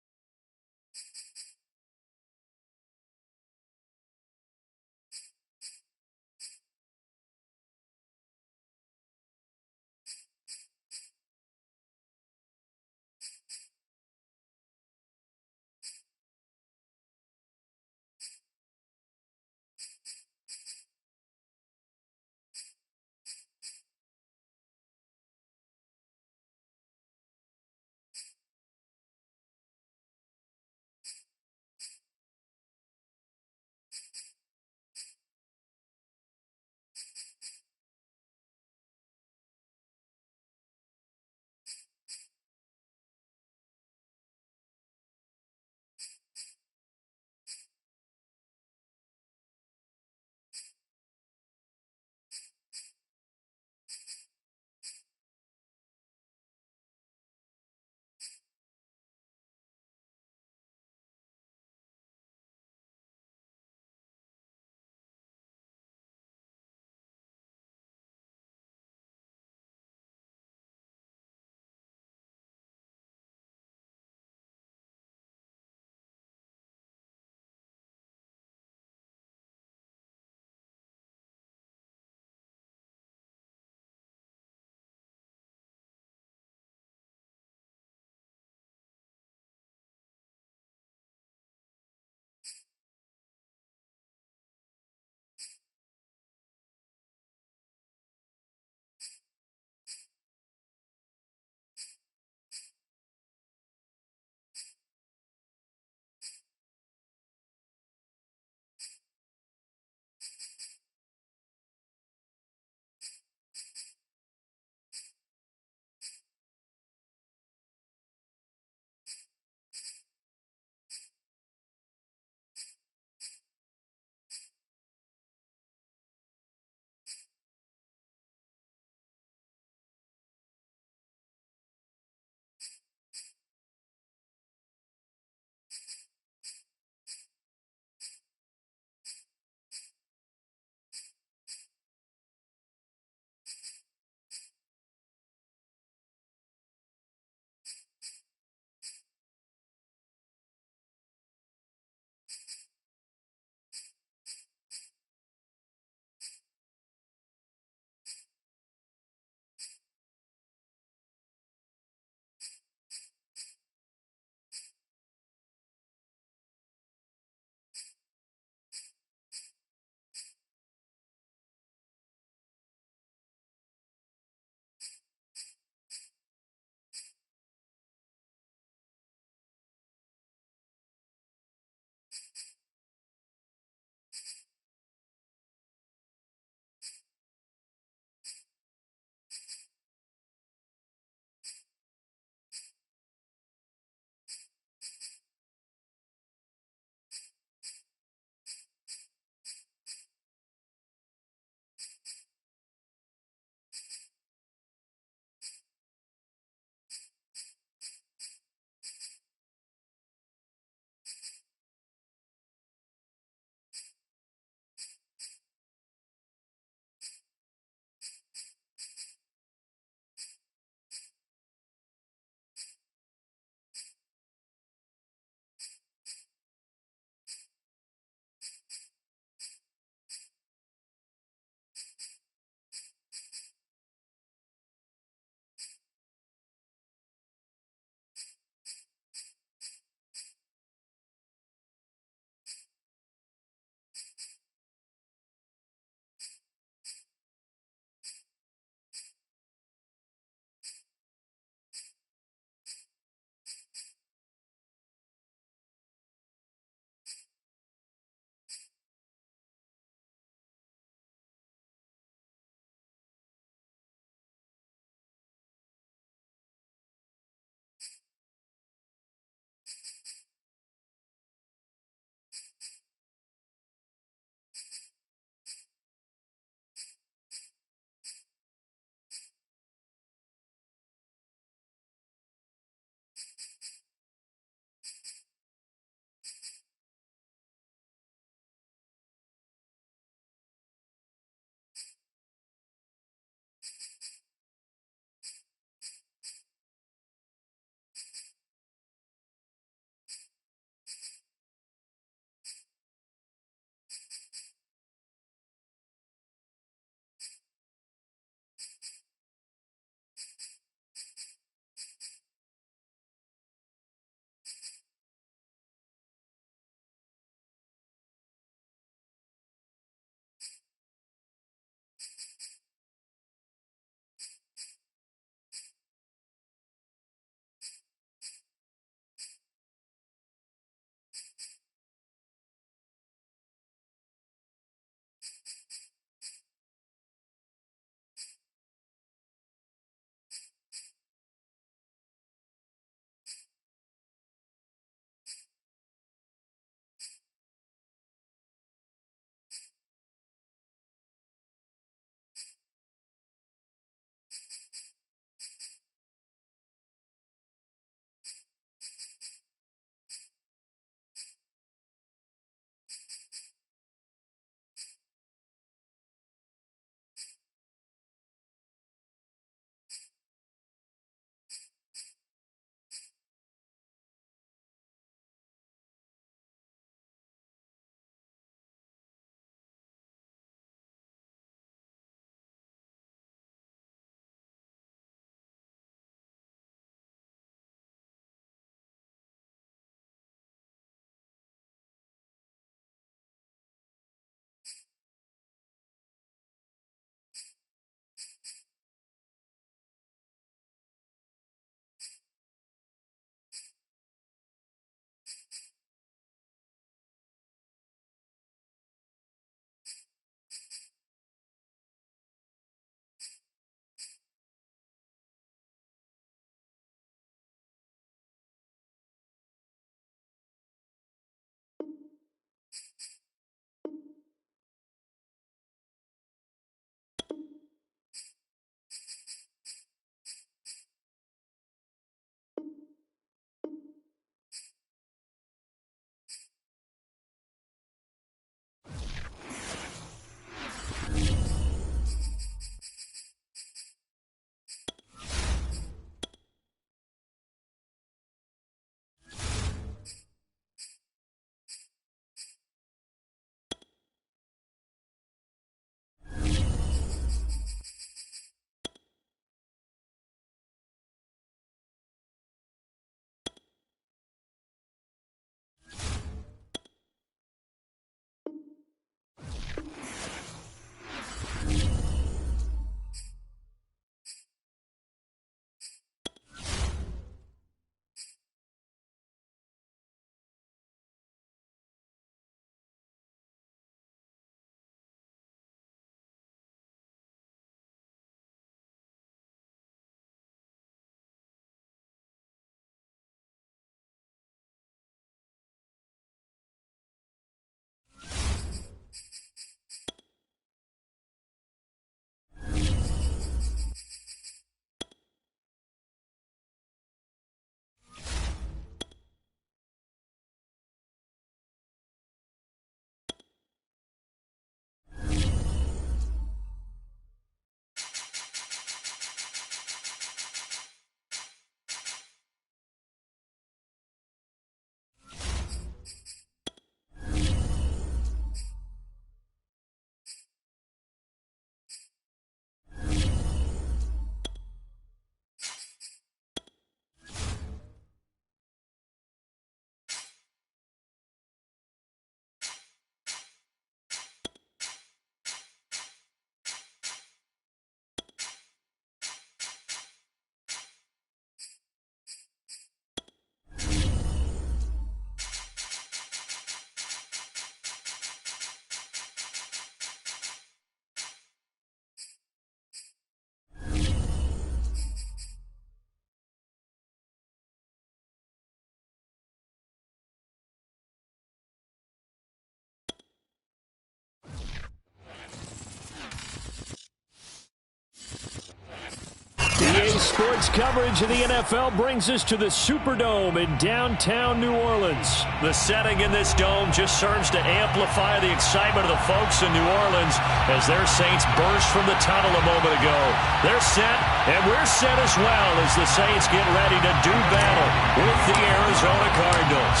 EA Sports coverage of the NFL brings us to the Superdome in downtown New Orleans. The setting in this dome just serves to amplify the excitement of the folks in New Orleans as their Saints burst from the tunnel a moment ago. They're set, and we're set as well as the Saints get ready to do battle with the Arizona Cardinals.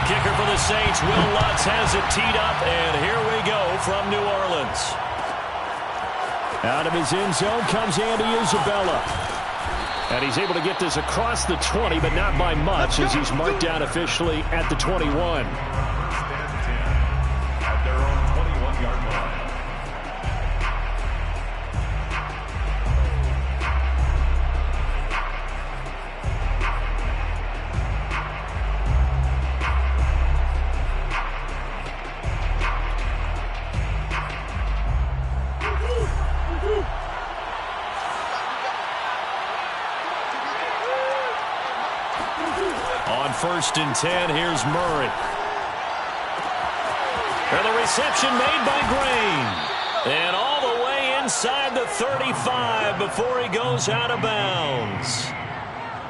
The kicker for the Saints, Will Lutz, has it teed up, and here we go from New Orleans. Out of his end zone comes Andy Isabella. And he's able to get this across the 20, but not by much, as he's marked down officially at the 21. At their own 21-yard line. On 1st and 10, here's Murray. And the reception made by Green. And all the way inside the 35 before he goes out of bounds.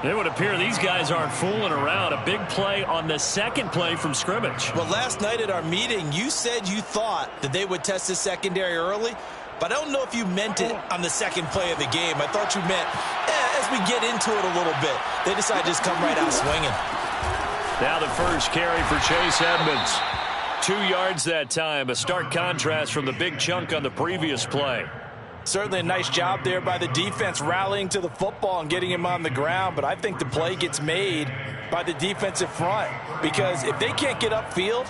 It would appear these guys aren't fooling around. A big play on the second play from scrimmage. Well, last night at our meeting, you said you thought that they would test the secondary early, but I don't know if you meant it on the second play of the game. I thought you meant, as we get into it a little bit, they decided to just come right out swinging. Now the first carry for Chase Edmonds. 2 yards that time, a stark contrast from the big chunk on the previous play. Certainly a nice job there by the defense rallying to the football and getting him on the ground, but I think the play gets made by the defensive front because if they can't get upfield,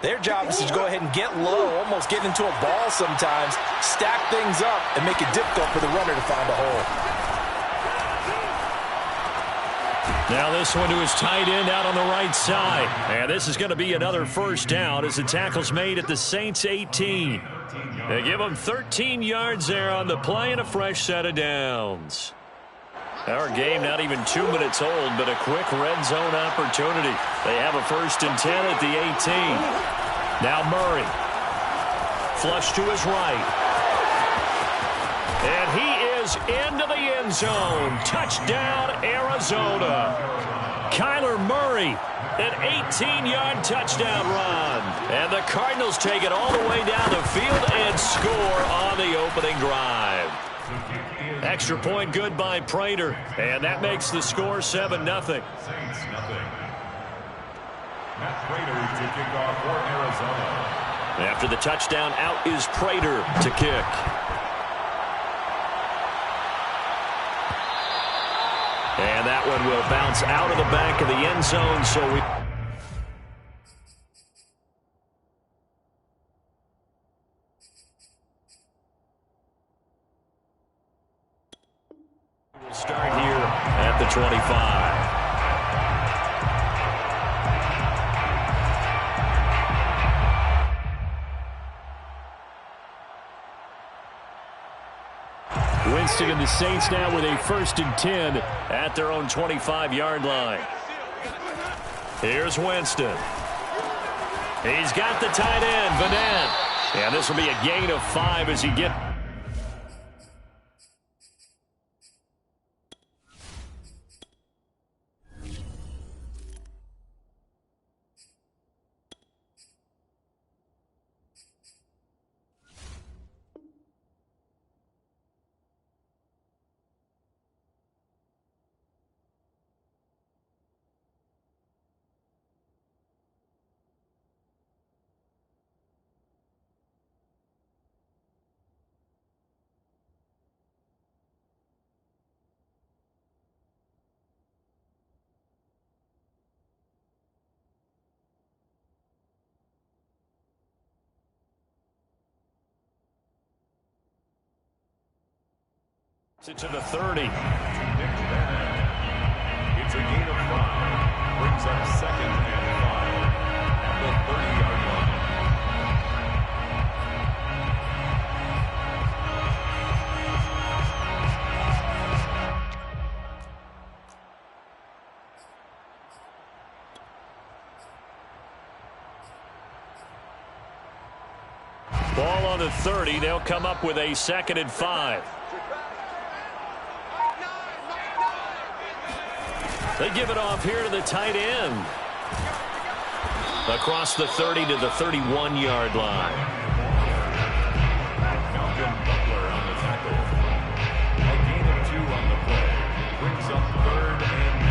their job is to go ahead and get low, almost get into a ball sometimes, stack things up, and make it difficult for the runner to find a hole. Now this one to his tight end out on the right side. And this is going to be another first down as the tackle's made at the Saints 18. They give them 13 yards there on the play and a fresh set of downs. Our game not even 2 minutes old, but a quick red zone opportunity. They have a 1st and 10 at the 18. Now Murray. Flush to his right. And he is into the end zone. Touchdown, Arizona. Kyler Murray, an 18-yard touchdown run. And the Cardinals take it all the way down the field and score on the opening drive. Extra point good by Prater, and that makes the score 7-0. Matt Prater to kick off for Arizona. After the touchdown, out is Prater to kick. And that one will bounce out of the back of the end zone, so we... We'll start here at the 25. Winston and the Saints now with a 1st and 10 at their own 25-yard line. Here's Winston. He's got the tight end, Maddeennn. And this will be a gain of 5 as he gets... to the 30. It's a gain of 5. Brings up 2nd and 5 at the 30-yard line. Ball on the 30. They'll come up with a 2nd and 5. They give it off here to the tight end. Across the 30 to the 31-yard line. Malcolm Butler on the tackle. A gain of 2 on the play. Brings up 3rd and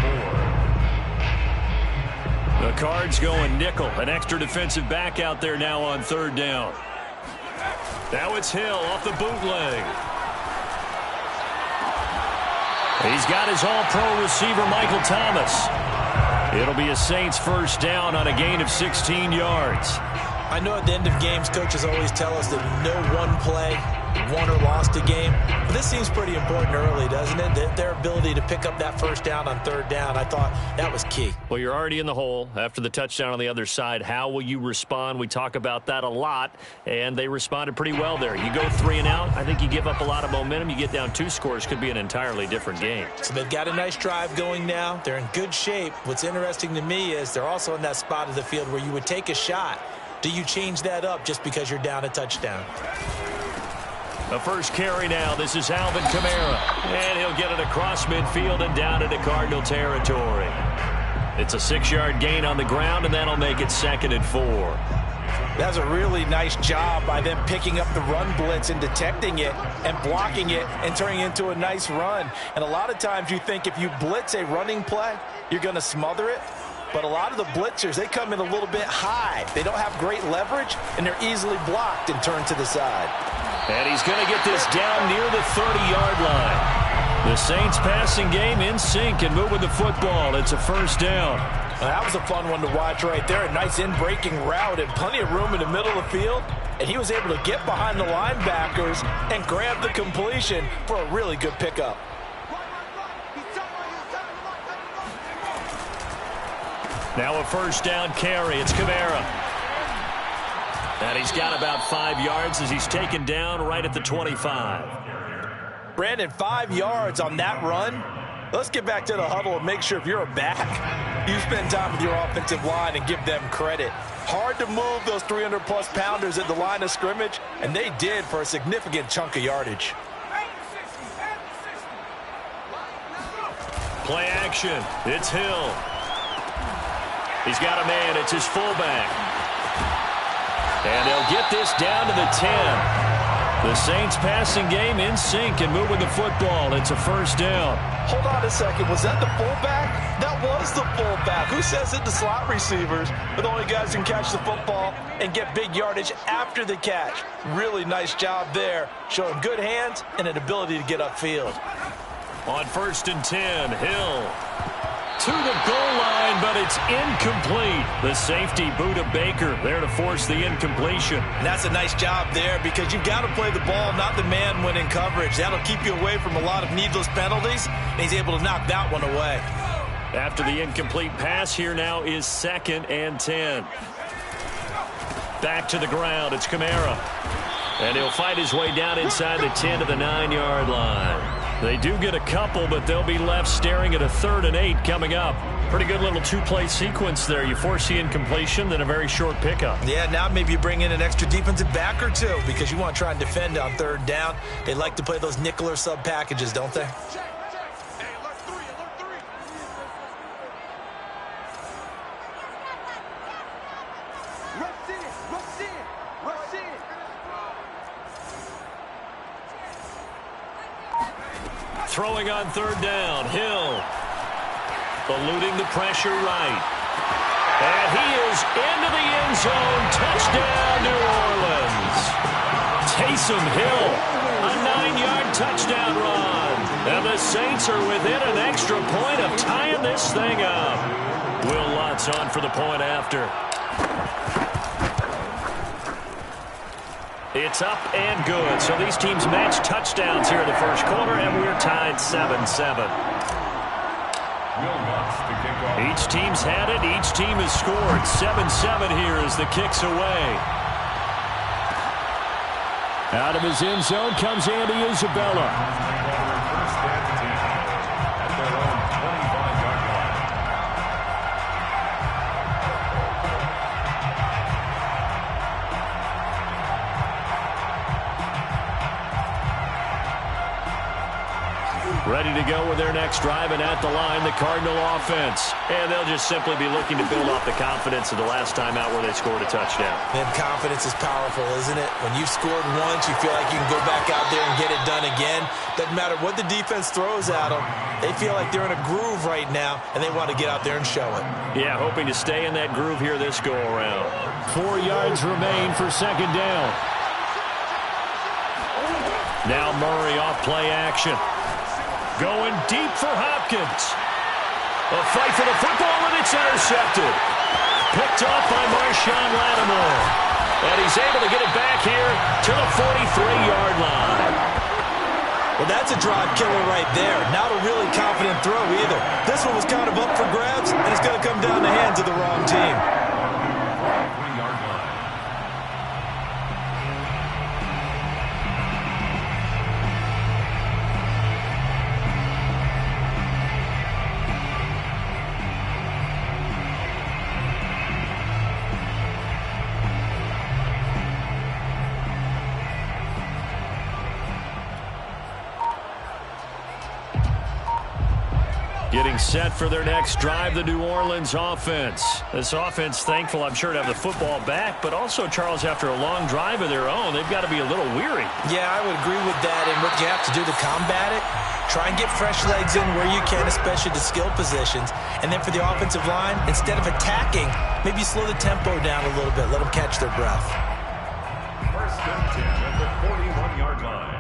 4. The Cards going nickel. An extra defensive back out there now on 3rd down. Now it's Hill off the bootleg. He's got his all-pro receiver, Michael Thomas. It'll be a Saints first down on a gain of 16 yards. I know at the end of games, coaches always tell us that no one play won or lost a game. But this seems pretty important early, doesn't it? Their ability to pick up that first down on 3rd down, I thought that was key. Well, you're already in the hole after the touchdown on the other side. How will you respond? We talk about that a lot, and they responded pretty well there. You go 3 and out, I think you give up a lot of momentum. You get down 2 scores, could be an entirely different game. So they've got a nice drive going now. They're in good shape. What's interesting to me is they're also in that spot of the field where you would take a shot. Do you change that up just because you're down a touchdown? The first carry now. This is Alvin Kamara. And he'll get it across midfield and down into Cardinal territory. It's a 6-yard gain on the ground, and that'll make it 2nd and 4. That's a really nice job by them picking up the run blitz and detecting it and blocking it and turning it into a nice run. And a lot of times you think if you blitz a running play, you're going to smother it. But a lot of the blitzers, they come in a little bit high. They don't have great leverage, and they're easily blocked and turned to the side. And he's going to get this down near the 30-yard line. The Saints passing game in sync and moving the football. It's a first down. Well, that was a fun one to watch right there. A nice in-breaking route and plenty of room in the middle of the field. And he was able to get behind the linebackers and grab the completion for a really good pickup. Now a first down carry. It's Kamara. And he's got about 5 yards as he's taken down right at the 25. Brandon, 5 yards on that run. Let's get back to the huddle and make sure if you're a back, you spend time with your offensive line and give them credit. Hard to move those 300-plus pounders at the line of scrimmage, and they did for a significant chunk of yardage. Play action. It's Hill. He's got a man. It's his fullback. And they'll get this down to the 10. The Saints passing game in sync and moving the football. It's a first down. Hold on a second. Was that the fullback? That was the fullback. Who says it? The slot receivers are the only guys who can catch the football and get big yardage after the catch. Really nice job there. Showing good hands and an ability to get upfield. On 1st and 10, Hill to the goal line, but it's incomplete. The safety, Buda Baker, there to force the incompletion. And that's a nice job there because you've got to play the ball, not the man when in coverage. That'll keep you away from a lot of needless penalties, and he's able to knock that one away. After the incomplete pass, here now is 2nd and 10. Back to the ground, it's Kamara. And he'll fight his way down inside the 10 to the 9-yard line. They do get a couple, but they'll be left staring at a 3rd and 8 coming up. Pretty good little 2-play sequence there. You force the incompletion, then a very short pickup. Yeah, now maybe you bring in an extra defensive back or two because you want to try and defend on 3rd down. They like to play those nickel or sub packages, don't they? Throwing on 3rd down, Hill. Eluding the pressure right. And he is into the end zone. Touchdown, New Orleans. Taysom Hill, a 9-yard touchdown run. And the Saints are within an extra point of tying this thing up. Will Lutz on for the point after. It's up and good. So these teams match touchdowns here in the first quarter, and we're tied 7-7. Each team's had it. Each team has scored. 7-7 here as the kick's away. Out of his end zone comes Andy Isabella. First and 10 at their own 25-yard line. Ready to go with their next drive, and at the line, the Cardinal offense. And they'll just simply be looking to build off the confidence of the last time out where they scored a touchdown. And confidence is powerful, isn't it? When you've scored once, you feel like you can go back out there and get it done again. Doesn't matter what the defense throws at them. They feel like they're in a groove right now, and they want to get out there and show it. Yeah, hoping to stay in that groove here this go-around. 4 yards remain for second down. Now Murray off play action. Going deep for Hopkins. A fight for the football, and it's intercepted. Picked off by Marshawn Lattimore. And he's able to get it back here to the 43-yard line. Well, that's a drive killer right there. Not a really confident throw either. This one was kind of up for grabs, and it's going to come down the hands of the wrong team. Getting set for their next drive, the New Orleans offense. This offense, thankful, I'm sure, to have the football back, but also, Charles, after a long drive of their own, they've got to be a little weary. Yeah, I would agree with that, and what you have to do to combat it, try and get fresh legs in where you can, especially the skill positions. And then for the offensive line, instead of attacking, maybe slow the tempo down a little bit, let them catch their breath. First and 10 at the 41-yard line.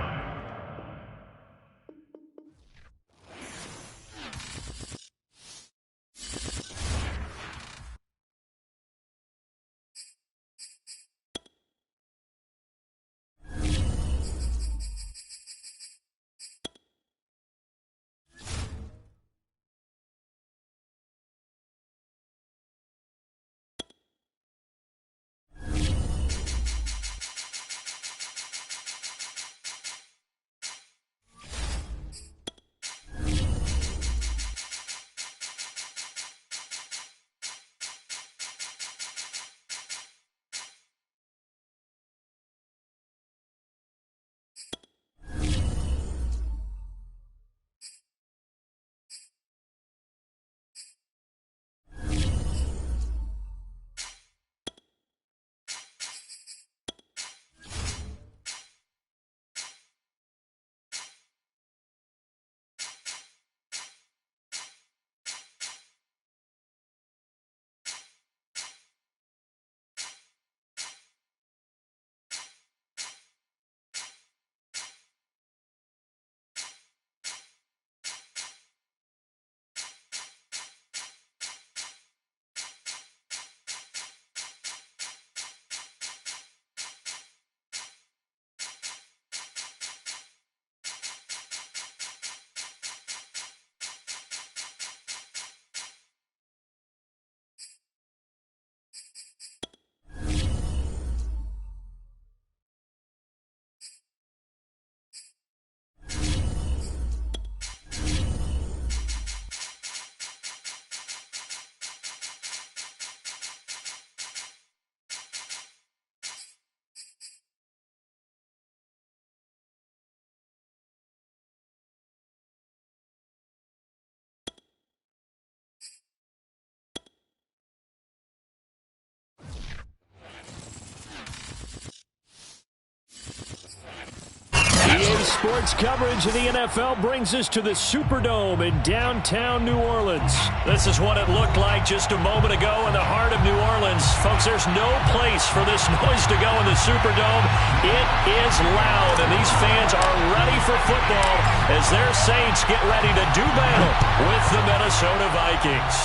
EA Sports coverage of the NFL brings us to the Superdome in downtown New Orleans. This is what it looked like just a moment ago in the heart of New Orleans. Folks, there's no place for this noise to go in the Superdome. It is loud, and these fans are ready for football as their Saints get ready to do battle with the Minnesota Vikings.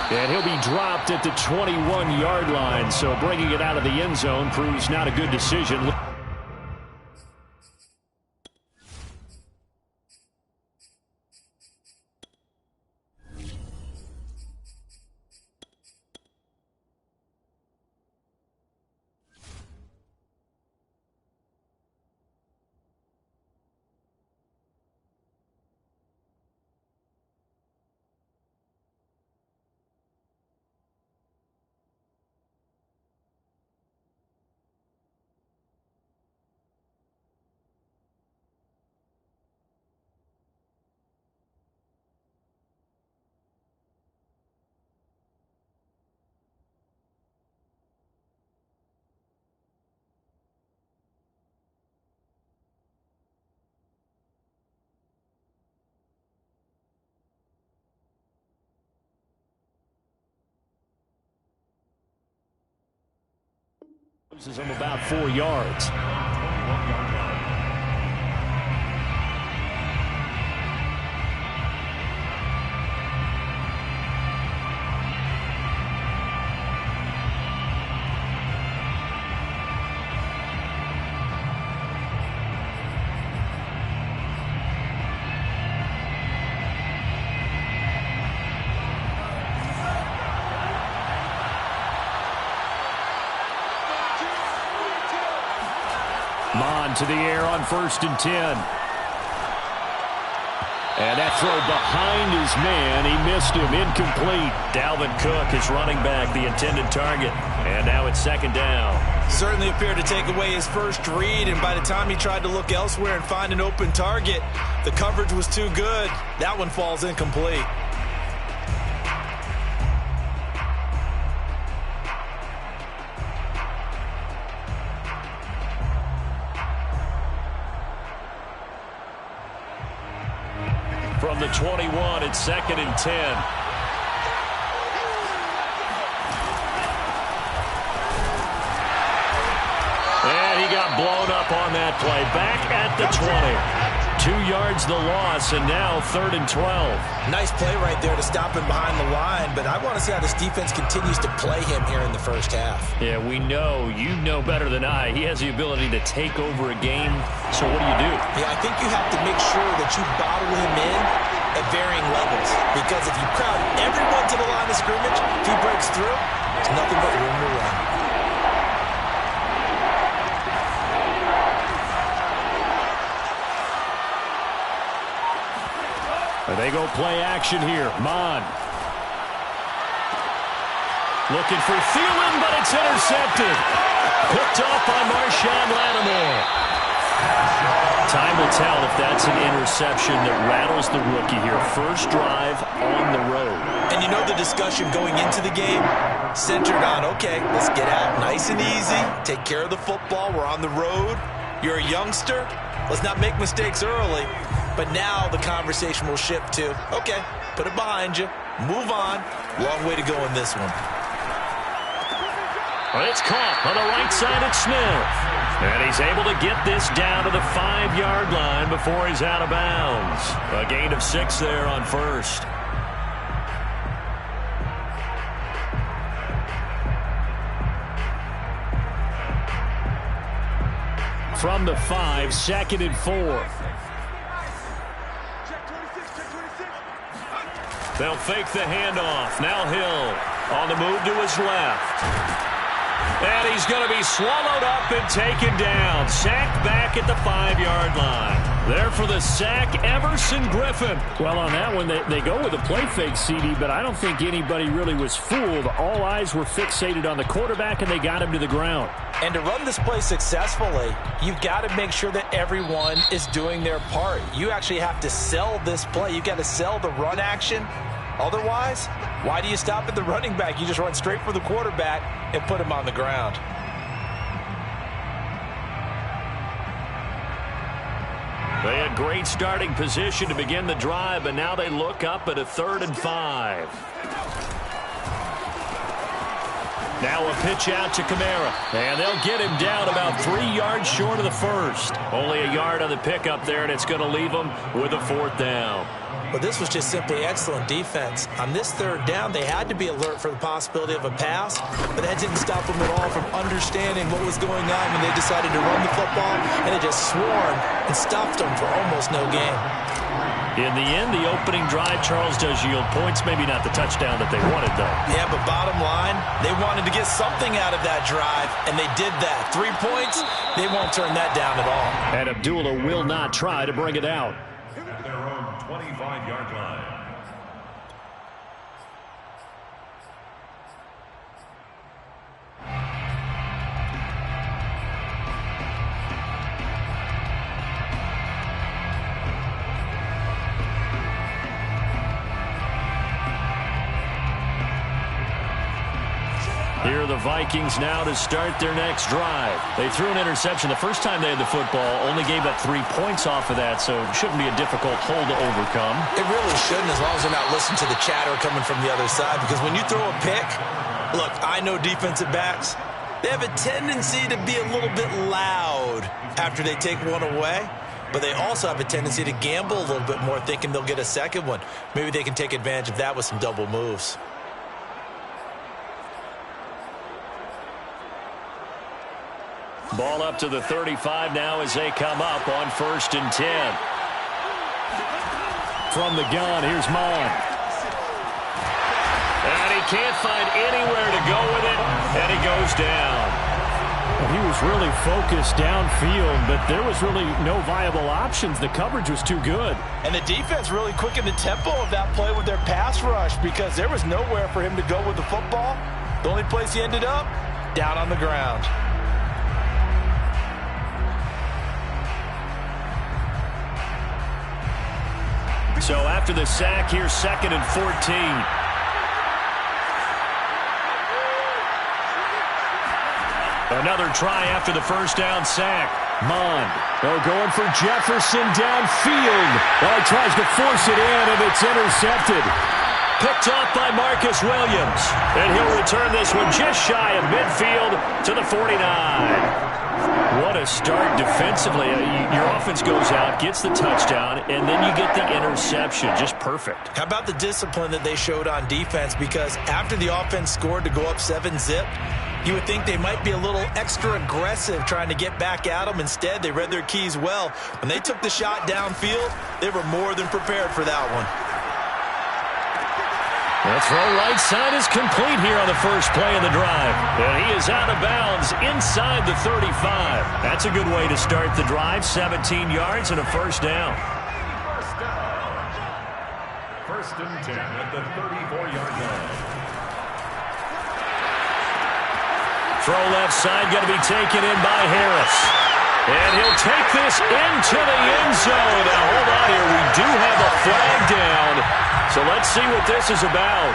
And he'll be dropped at the 21-yard line, so bringing it out of the end zone proves not a good decision. Loses him about 4 yards. Maddeennn to the air on 1st and 10. And that throw behind his man. He missed him. Incomplete. Dalvin Cook is running back, the intended target. And now it's 2nd down. Certainly appeared to take away his first read, and by the time he tried to look elsewhere and find an open target, the coverage was too good. That one falls incomplete. From the 21, it's 2nd and 10. And he got blown up on that play. Back at the 20. 2 yards the loss, and now 3rd and 12. Nice play right there to stop him behind the line, but I want to see how this defense continues to play him here in the first half. Yeah, we know. You know better than I. He has the ability to take over a game. So what do? Yeah, I think you have to make sure that you bottle him in at varying levels, because if you crowd everyone to the line of scrimmage, if he breaks through, there's nothing but room to run. They go play action here. Maddeennn looking for Thielen, but it's intercepted. Picked off by Marshawn Lattimore. Time will tell if that's an interception that rattles the rookie here. First drive on the road. And you know the discussion going into the game centered on, okay, let's get out nice and easy, take care of the football, we're on the road, you're a youngster, let's not make mistakes early. But now the conversation will shift to, okay, put it behind you, move on, long way to go in this one. It's caught on the right side at Smith. And he's able to get this down to the 5-yard line before he's out of bounds. A gain of 6 there on 1st. From the 5, 2nd and 4. They'll fake the handoff. Now Hill on the move to his left. And he's going to be swallowed up and taken down. Sacked back at the 5-yard line. There for the sack, Everson Griffin. Well, on that one, they go with a play fake, CD, but I don't think anybody really was fooled. All eyes were fixated on the quarterback, and they got him to the ground. And to run this play successfully, you've got to make sure that everyone is doing their part. You actually have to sell this play. You've got to sell the run action. Otherwise, why do you stop at the running back? You just run straight for the quarterback and put him on the ground. They had great starting position to begin the drive, but now they look up at a 3rd and 5. Now a pitch out to Kamara, and they'll get him down about 3 yards short of the first. Only a yard on the pickup there, and it's going to leave them with a 4th down. Well, this was just simply excellent defense. On this 3rd down, they had to be alert for the possibility of a pass, but that didn't stop them at all from understanding what was going on when they decided to run the football, and they just swarmed and stuffed them for almost no gain. In the end, the opening drive, Charles, does yield points. Maybe not the touchdown that they wanted, though. Yeah, but bottom line, they wanted to get something out of that drive, and they did that. 3 points, they won't turn that down at all. And Abdullah will not try to bring it out. At their own 25-yard line. Here are the Vikings now to start their next drive. They threw an interception the first time they had the football, only gave up 3 points off of that, so it shouldn't be a difficult hole to overcome. It really shouldn't, as long as they're not listening to the chatter coming from the other side, because when you throw a pick, look, I know defensive backs, They have a tendency to be a little bit loud after they take one away, but they also have a tendency to gamble a little bit more, thinking they'll get a second one. Maybe they can take advantage of that with some double moves. Ball up to the 35 now as they come up on 1st and 10. From the gun, here's Maddeennn. And he can't find anywhere to go with it, and he goes down. Well, he was really focused downfield, but there was really no viable options. The coverage was too good. And the defense really quickened the tempo of that play with their pass rush because there was nowhere for him to go with the football. The only place he ended up, down on the ground. So after the sack, here's 2nd and 14. Another try after the 1st down sack. Maddeennn, they're going for Jefferson downfield. Well, he tries to force it in, and it's intercepted. Picked off by Marcus Williams. And he'll return this one just shy of midfield to the 49. What a start defensively. Your offense goes out, gets the touchdown, and then you get the interception. Just perfect. How about the discipline that they showed on defense? Because after the offense scored to go up 7-zip, you would think they might be a little extra aggressive trying to get back at them. Instead, they read their keys well. When they took the shot downfield, they were more than prepared for that one. The throw right side is complete here on the first play of the drive. And he is out of bounds inside the 35. That's a good way to start the drive. 17 yards and a 1st down. 1st and 10 at the 34-yard line. Throw left side, going to be taken in by Harris. And he'll take this into the end zone. Now, hold on here. We do have a flag down. So let's see what this is about.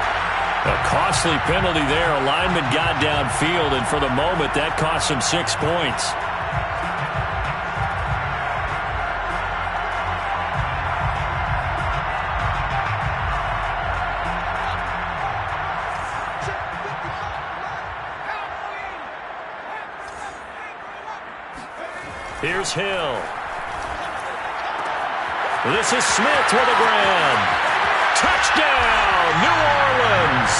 A costly penalty there. A lineman got downfield, and for the moment, that cost him 6 points. Here's Hill. This is Smith with a grab. Touchdown, New Orleans.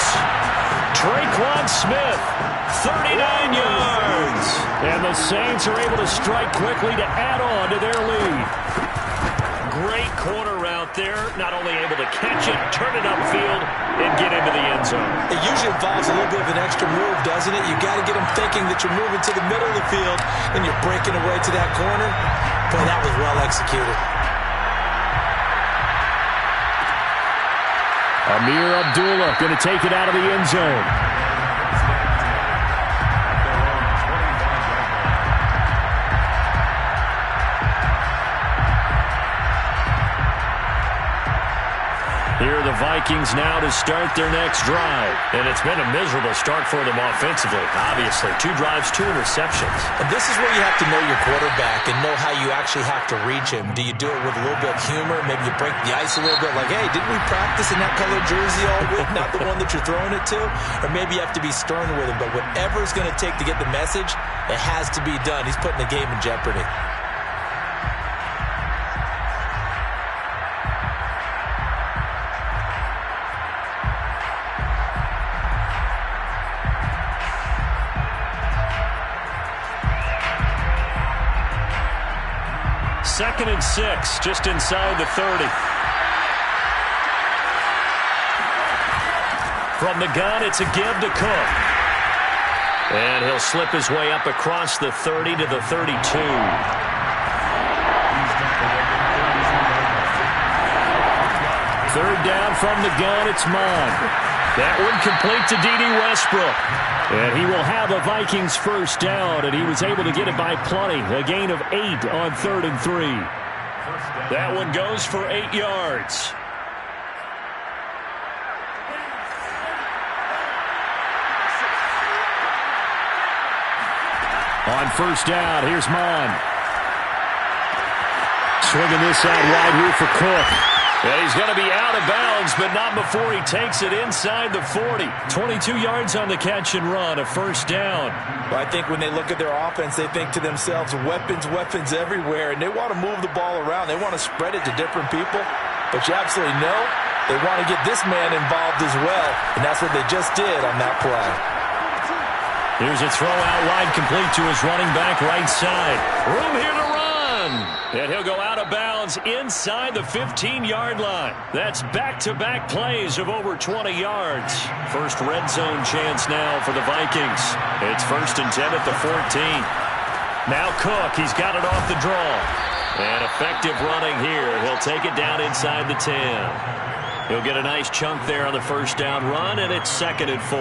Traquan Smith, 39 yards. And the Saints are able to strike quickly to add on to their lead. Great corner route there. Not only able to catch it, turn it upfield, and get into the end zone. It usually involves a little bit of an extra move, doesn't it? You got to get them thinking that you're moving to the middle of the field and you're breaking away to that corner. Boy, that was well executed. Amir Abdullah going to take it out of the end zone. Here are the Vikings now to start their next drive. And it's been a miserable start for them offensively. Obviously, 2 drives, 2 interceptions. And this is where you have to know your quarterback and know how you actually have to reach him. Do you do it with a little bit of humor? Maybe you break the ice a little bit like, hey, didn't we practice in that colored jersey all week? Not the one that you're throwing it to? Or maybe you have to be stern with him. But whatever it's going to take to get the message, it has to be done. He's putting the game in jeopardy. Second and 6, just inside the 30. From the gun, it's a give to Cook. And he'll slip his way up across the 30 to the 32. Third down from the gun, it's Maddeennn. That one complete to D.D. Westbrook. And he will have a Vikings 1st down, and he was able to get it by plenty. A gain of 8 on 3rd and 3. That one goes for 8 yards. On 1st down, here's Maddeennn. Swinging this out wide here for Cook. And he's going to be out of bounds, but not before he takes it inside the 40. 22 yards on the catch and run, a first down. Well, I think when they look at their offense, they think to themselves, weapons, weapons everywhere, and they want to move the ball around. They want to spread it to different people, but you absolutely know they want to get this man involved as well, and that's what they just did on that play. Here's a throw out wide, complete to his running back right side. Room here to run. And he'll go out of bounds inside the 15-yard line. That's back-to-back plays of over 20 yards. First red zone chance now for the Vikings. It's 1st and 10 at the 14. Now Cook, he's got it off the draw. And effective running here. He'll take it down inside the 10. He'll get a nice chunk there on the first down run, and it's 2nd and 4.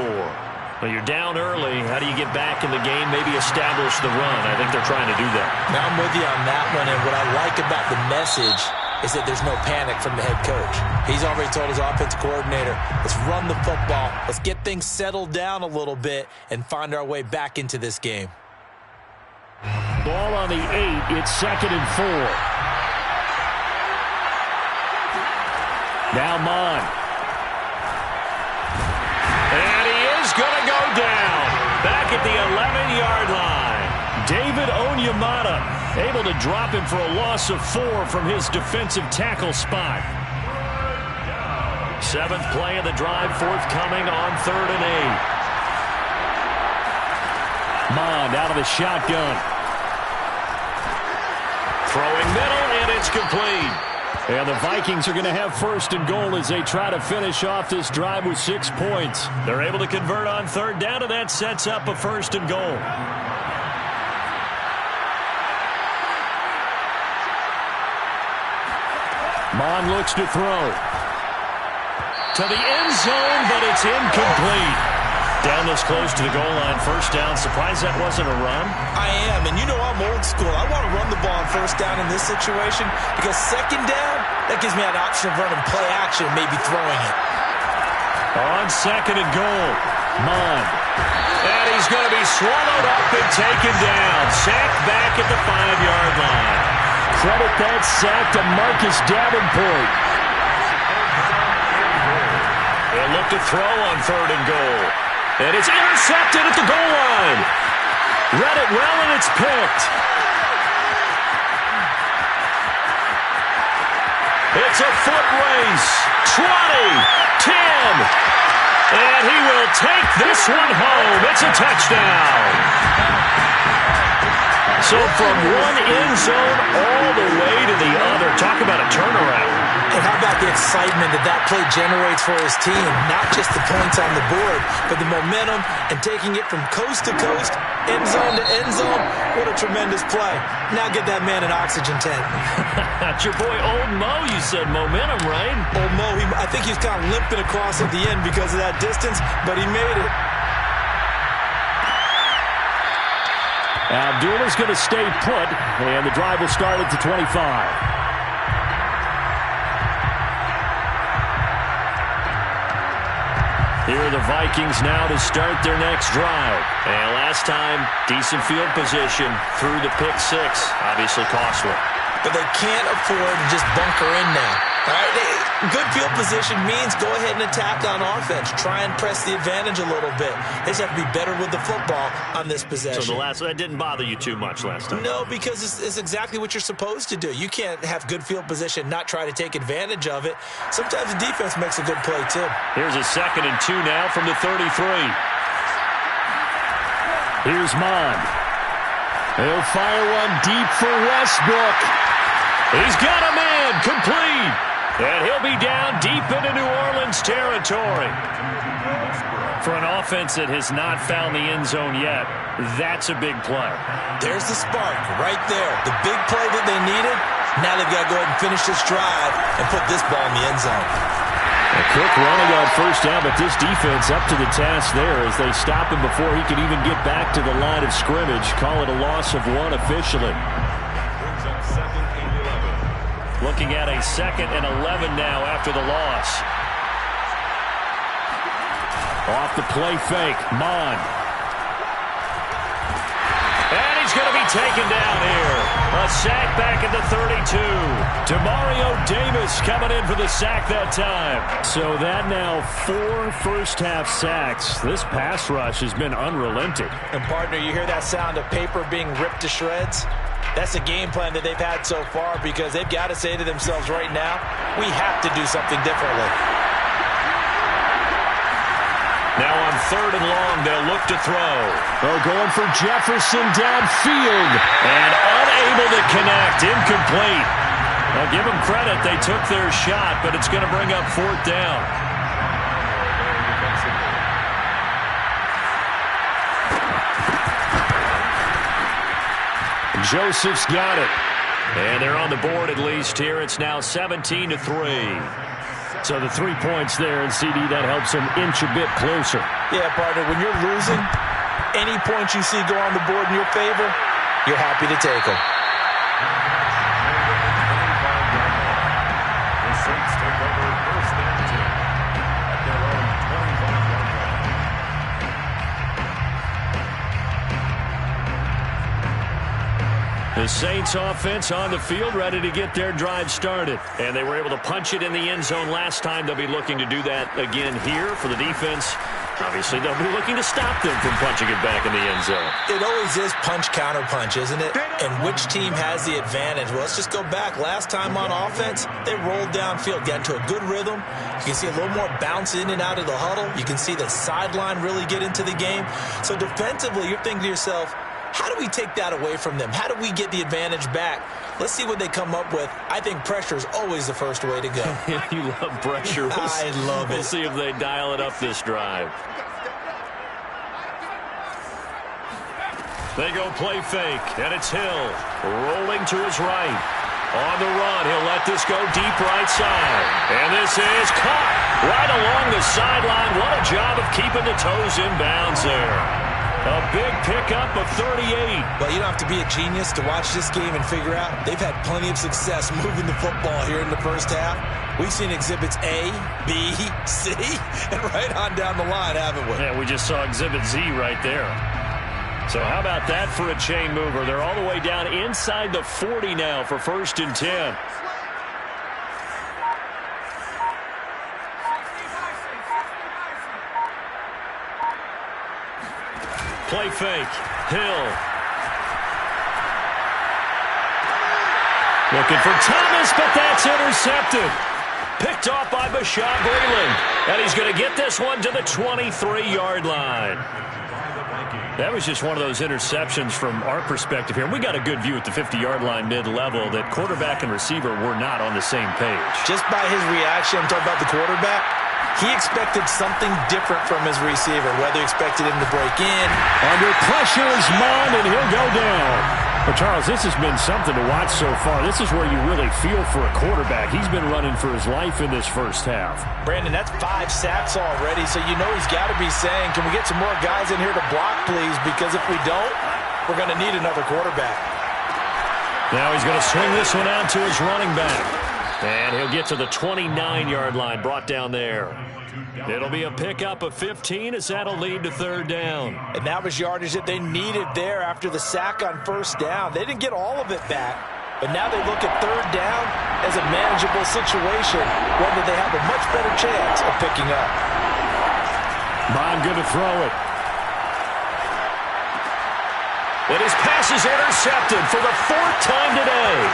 Well, you're down early. How do you get back in the game, maybe establish the run? I think they're trying to do that. Now I'm with you on that one, and what I like about the message is that there's no panic from the head coach. He's already told his offensive coordinator, let's run the football, let's get things settled down a little bit and find our way back into this game. Ball on the 8. It's 2nd and 4. Now Maddeennn. And he is going to go down. Back at the 11-yard line. David Onyemata able to drop him for a loss of 4 from his defensive tackle spot. 7th play of the drive forthcoming on 3rd and 8. Maddeennn out of the shotgun. Throwing middle, and it's complete. And the Vikings are going to have 1st and goal as they try to finish off this drive with 6 points. They're able to convert on 3rd down, and that sets up a 1st and goal. Maddeennn looks to throw. To the end zone, but it's incomplete. Down this close to the goal line, 1st down. Surprised that wasn't a run? I am, and you know I'm old school. I want to run the ball on 1st down in this situation because 2nd down, that gives me an option of running play action and maybe throwing it. On 2nd and goal, Maddeennn. And he's going to be swallowed up and taken down. Sacked back at the 5-yard line. Credit that sack to Marcus Davenport. They'll look to throw on 3rd and goal. And it's intercepted at the goal line. Read it well, and it's picked. It's a foot race. 20, 10. And he will take this one home. It's a touchdown. So from one end zone all the way to the other. Talk about a turnaround. And how about the excitement that that play generates for his team? Not just the points on the board, but the momentum and taking it from coast to coast, end zone to end zone. What a tremendous play. Now get that man an oxygen tent. That's your boy Old Mo. You said momentum, right? Old Mo, I think he was kind of limping across at the end because of that distance, but he made it. Abdullah's going to stay put, and the drive will start at the 25. Here are the Vikings now to start their next drive. And last time, decent field position through the pick 6. Obviously costly. But they can't afford to just bunker in now. All right? Good field position means go ahead and attack on offense. Try and press the advantage a little bit. They just have to be better with the football on this possession. So that didn't bother you too much last time? No, because it's exactly what you're supposed to do. You can't have good field position, not try to take advantage of it. Sometimes the defense makes a good play, too. Here's a 2nd and 2 now from the 33. Here's Maddeennn. He'll fire one deep for Westbrook. He's got a man, complete. And he'll be down deep into New Orleans territory. For an offense that has not found the end zone yet, that's a big play. There's the spark right there. The big play that they needed. Now they've got to go ahead and finish this drive and put this ball in the end zone. A quick running on 1st down, but this defense up to the task there as they stop him before he can even get back to the line of scrimmage. Call it a loss of 1 officially. Brings up 2nd and 11. Looking at a 2nd and 11 now after the loss. Off the play fake, Maddeennn. And he's going to be be taken down here. A sack back at the 32. Demario Davis coming in for the sack that time. So that now 4 first-half sacks. This pass rush has been unrelenting. And, partner, you hear that sound of paper being ripped to shreds? That's the game plan that they've had so far because they've got to say to themselves right now, we have to do something differently. Now on 3rd and long, they'll look to throw. Oh, going for Jefferson downfield. And unable to connect. Incomplete. I'll give them credit. They took their shot, but it's going to bring up 4th down. Joseph's got it. And they're on the board at least here. It's now 17-3. So the 3 points there, and CD, that helps them inch a bit closer. Yeah, partner, when you're losing, any points you see go on the board in your favor, you're happy to take them. The Saints take over 1st and 10 at their own 25-yard line. The Saints offense on the field, ready to get their drive started. And they were able to punch it in the end zone last time. They'll be looking to do that again here for the defense. Obviously, they'll be looking to stop them from punching it back in the end zone. It always is punch-counter-punch, isn't it? And which team has the advantage? Well, let's just go back. Last time on offense, they rolled downfield, got into a good rhythm. You can see a little more bounce in and out of the huddle. You can see the sideline really get into the game. So defensively, you're thinking to yourself, how do we take that away from them? How do we get the advantage back? Let's see what they come up with. I think pressure is always the first way to go. You love pressure. I love it. We'll see if they dial it up this drive. They go play fake, and it's Hill rolling to his right. On the run, he'll let this go deep right side. And this is caught right along the sideline. What a job of keeping the toes in bounds there. A big pickup of 38. Well, you don't have to be a genius to watch this game and figure out they've had plenty of success moving the football here in the first half. We've seen exhibits A, B, C, and right on down the line, haven't we? Yeah, we just saw exhibit Z right there. So how about that for a chain mover? They're all the way down inside the 40 now for 1st and 10. Play fake. Hill. Looking for Thomas, but that's intercepted. Picked off by Bashaud Breeland. And he's going to get this one to the 23-yard line. That was just one of those interceptions from our perspective here. And we got a good view at the 50-yard line mid-level that quarterback and receiver were not on the same page. Just by his reaction, I'm talking about the quarterback, he expected something different from his receiver, whether he expected him to break in. Under pressure is Maddeennn, and he'll go down. Well, Charles, this has been something to watch so far. This is where you really feel for a quarterback. He's been running for his life in this first half. Brandon, that's 5 sacks already, so you know he's got to be saying, can we get some more guys in here to block, please? Because if we don't, we're going to need another quarterback. Now he's going to swing this one out to his running back. And he'll get to the 29-yard line, brought down there. It'll be a pickup of 15 as that'll lead to 3rd down. And that was yardage that they needed there after the sack on 1st down. They didn't get all of it back, but now they look at 3rd down as a manageable situation, one that they have a much better chance of picking up. Bond going to throw it. And his pass is intercepted for the 4th time today.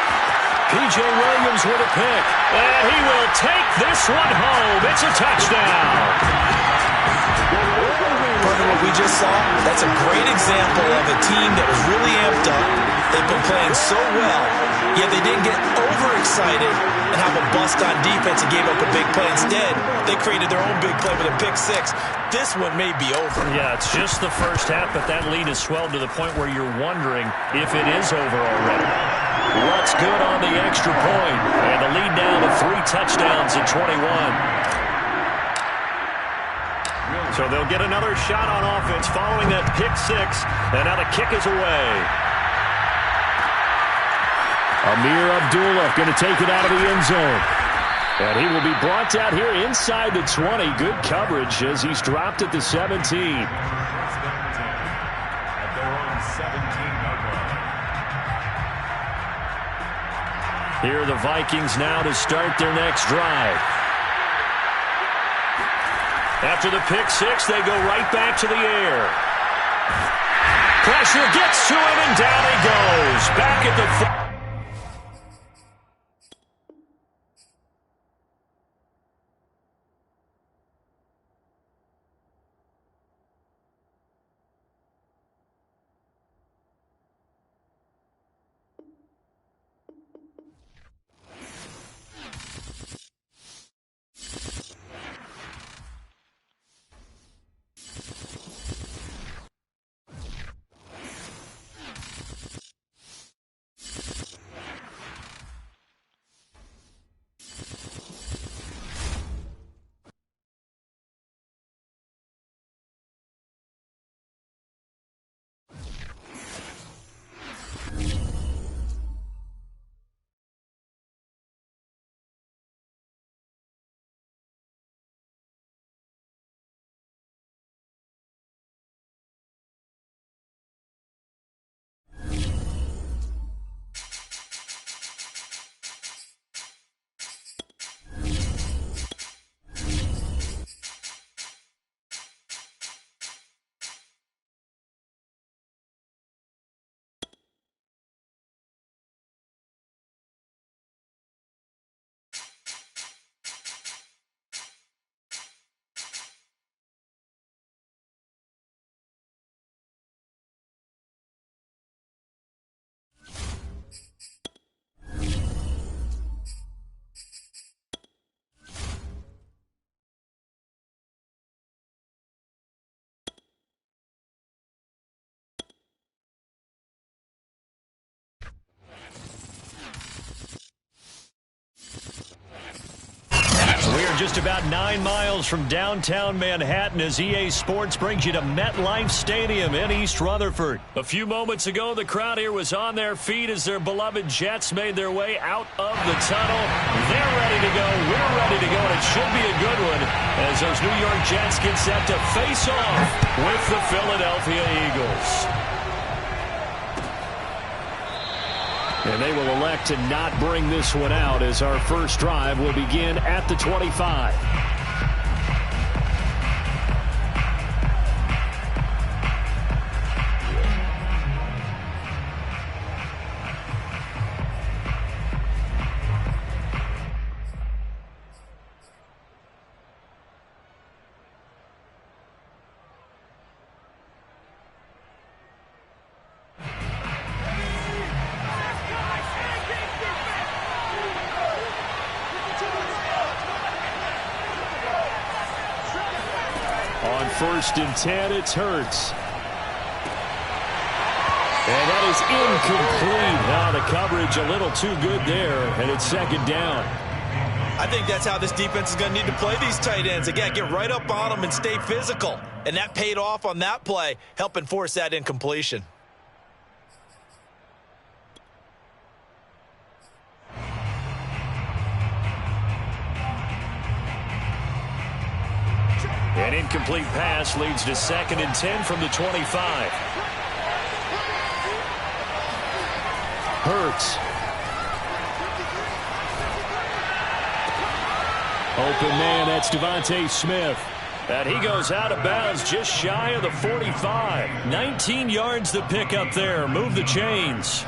P.J. Williams with a pick. And he will take this one home. It's a touchdown. Part of what we just saw, that's a great example of a team that was really amped up. They've been playing so well, yet they didn't get overexcited and have a bust on defense and gave up a big play. Instead, they created their own big play with a pick 6. This one may be over. Yeah, it's just the first half, but that lead has swelled to the point where you're wondering if it is over already. What's good on the extra point? And the lead down to 3 touchdowns at 21. So they'll get another shot on offense following that pick 6. And now the kick is away. Amir Abdullah going to take it out of the end zone. And he will be brought down here inside the 20. Good coverage as he's dropped at the 17. At their own 17-yard line. Here are the Vikings now to start their next drive. After the pick six, they go right back to the air. Pressure gets to him, and down he goes. Back at the... Just about 9 miles from downtown Manhattan as EA Sports brings you to MetLife Stadium in East Rutherford. A few moments ago, the crowd here was on their feet as their beloved Jets made their way out of the tunnel. They're ready to go. We're ready to go, and it should be a good one as those New York Jets get set to face off with the Philadelphia Eagles. And they will elect to not bring this one out as our first drive will begin at the 25. On 1st and 10, it's Hurts. And that is incomplete. Now the coverage a little too good there, and it's 2nd down. I think that's how this defense is going to need to play these tight ends. Again, get right up on them and stay physical. And that paid off on that play, helping force that incompletion. An incomplete pass leads to 2nd and 10 from the 25. Hurts. Open man, that's Devontae Smith. And he goes out of bounds just shy of the 45. 19 yards to pick up there. Move the chains.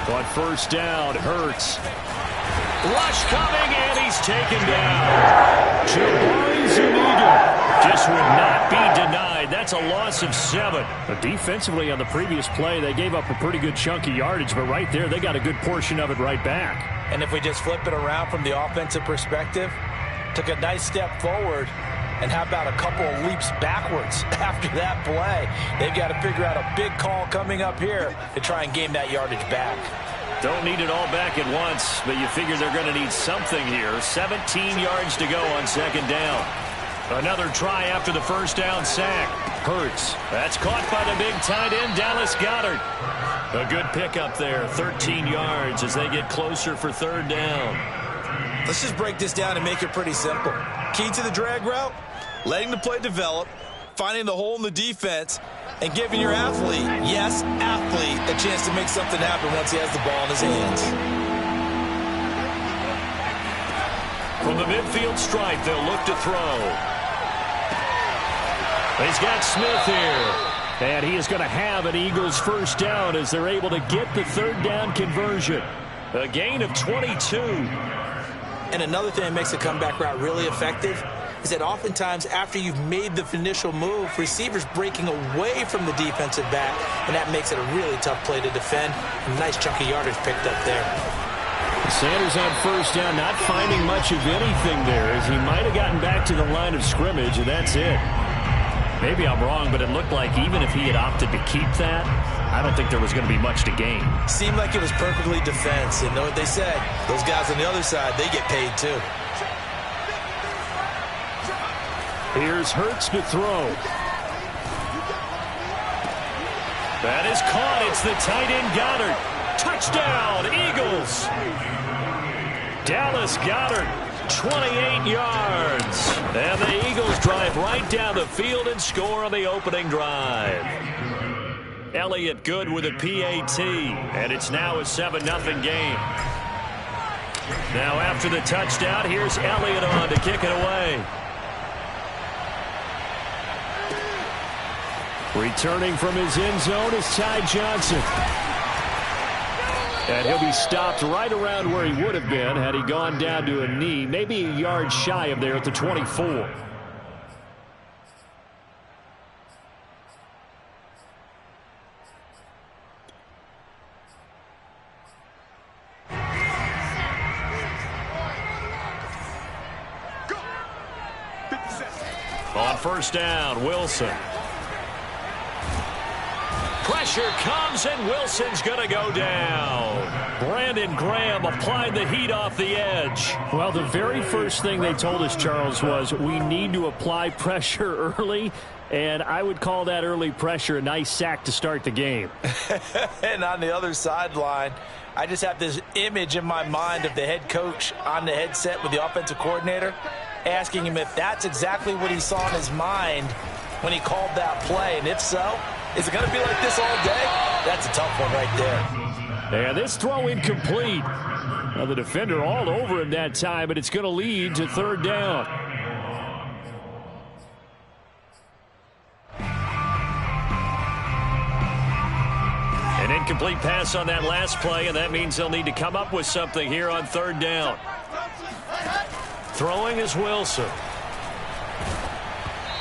On 1st down, Hurts. Rush coming, and he's taken down. Jabari Zuniga just would not be denied. That's a loss of 7. But defensively on the previous play, they gave up a pretty good chunk of yardage, but right there, they got a good portion of it right back. And if we just flip it around from the offensive perspective, took a nice step forward, and how about a couple of leaps backwards after that play? They've got to figure out a big call coming up here to try and gain that yardage back. Don't need it all back at once, but you figure they're going to need something here. 17 yards to go on 2nd down. Another try after the 1st down sack. Hurts. That's caught by the big tight end, Dallas Goedert. A good pickup there, 13 yards as they get closer for 3rd down. Let's just break this down and make it pretty simple. Key to the drag route, letting the play develop, finding the hole in the defense, and giving your athlete, yes, athlete, a chance to make something happen once he has the ball in his hands. From the midfield stripe, they'll look to throw. He's got Smith here. And he is going to have an Eagles first down as they're able to get the third down conversion. A gain of 22. And another thing that makes the comeback route really effective is that oftentimes after you've made the initial move, receivers breaking away from the defensive back, and that makes it a really tough play to defend. A nice chunk of yardage picked up there. Sanders on first down, not finding much of anything there, as he might have gotten back to the line of scrimmage, and that's it. Maybe I'm wrong, but it looked like even if he had opted to keep that, I don't think there was going to be much to gain. Seemed like it was perfectly defensive. You know what they said? Those guys on the other side, they get paid too. Here's Hurts to throw. That is caught. It's the tight end Goddard. Touchdown, Eagles. Dallas Goddard, 28 yards. And the Eagles drive right down the field and score on the opening drive. Elliott good with a PAT, and it's now a 7-0 game. Now after the touchdown, here's Elliott on to kick it away. Returning from his end zone is Ty Johnson. And he'll be stopped right around where he would have been had he gone down to a knee, maybe a yard shy of there at the 24. On first down, Wilson. Pressure comes, and Wilson's going to go down. Brandon Graham applied the heat off the edge. Well, the very first thing they told us, Charles, was we need to apply pressure early, and I would call that early pressure a nice sack to start the game. And on the other sideline, I just have this image in my mind of the head coach on the headset with the offensive coordinator asking him if that's exactly what he saw in his mind when he called that play. And if so, is it going to be like this all day? That's a tough one right there. And this throw incomplete. Now the defender all over him that time, but it's going to lead to third down. An incomplete pass on that last play, and that means they'll need to come up with something here on third down. Throwing is Wilson.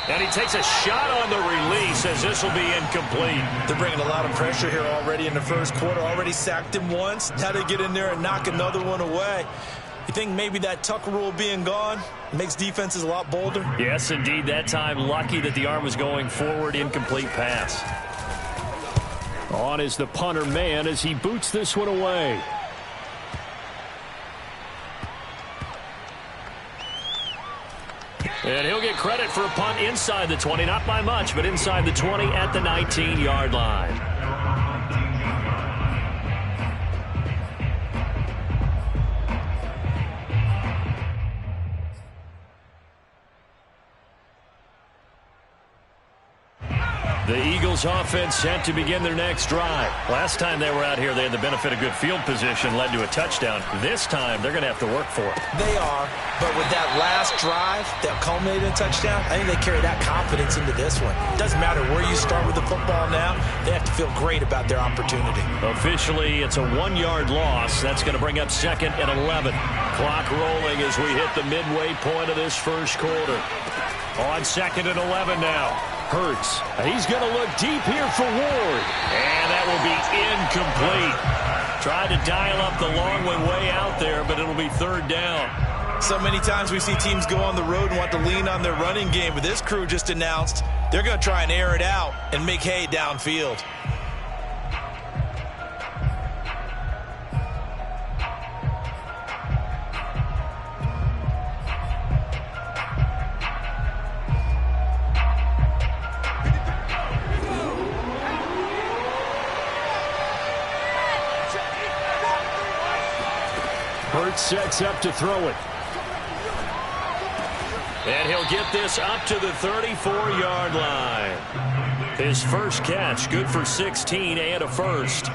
And he takes a shot on the release as this will be incomplete. They're bringing a lot of pressure here already in the first quarter. Already sacked him once. Now they get in there and knock another one away. You think maybe that Tucker rule being gone makes defenses a lot bolder? Yes, indeed. That time, lucky that the arm was going forward. Incomplete pass. On is the punter man as he boots this one away. And he'll get credit for a punt inside the 20. Not by much, but inside the 20 at the 19-yard line. The Eagles offense set to begin their next drive. Last time they were out here, they had the benefit of good field position, led to a touchdown. This time, they're going to have to work for it. They are, but with that last drive that culminated in a touchdown, I think they carry that confidence into this one. It doesn't matter where you start with the football now. They have to feel great about their opportunity. Officially, it's a 1-yard loss. That's going to bring up second and 11. Clock rolling as we hit the midway point of this first quarter. On second and 11 now. Hurts. He's going to look deep here for Ward. And that will be incomplete. Tried to dial up the long one way out there, but it'll be third down. So many times we see teams go on the road and want to lean on their running game, but this crew just announced they're going to try and air it out and make hay downfield. Sets up to throw it. And he'll get this up to the 34-yard line. His first catch, good for 16 and a first.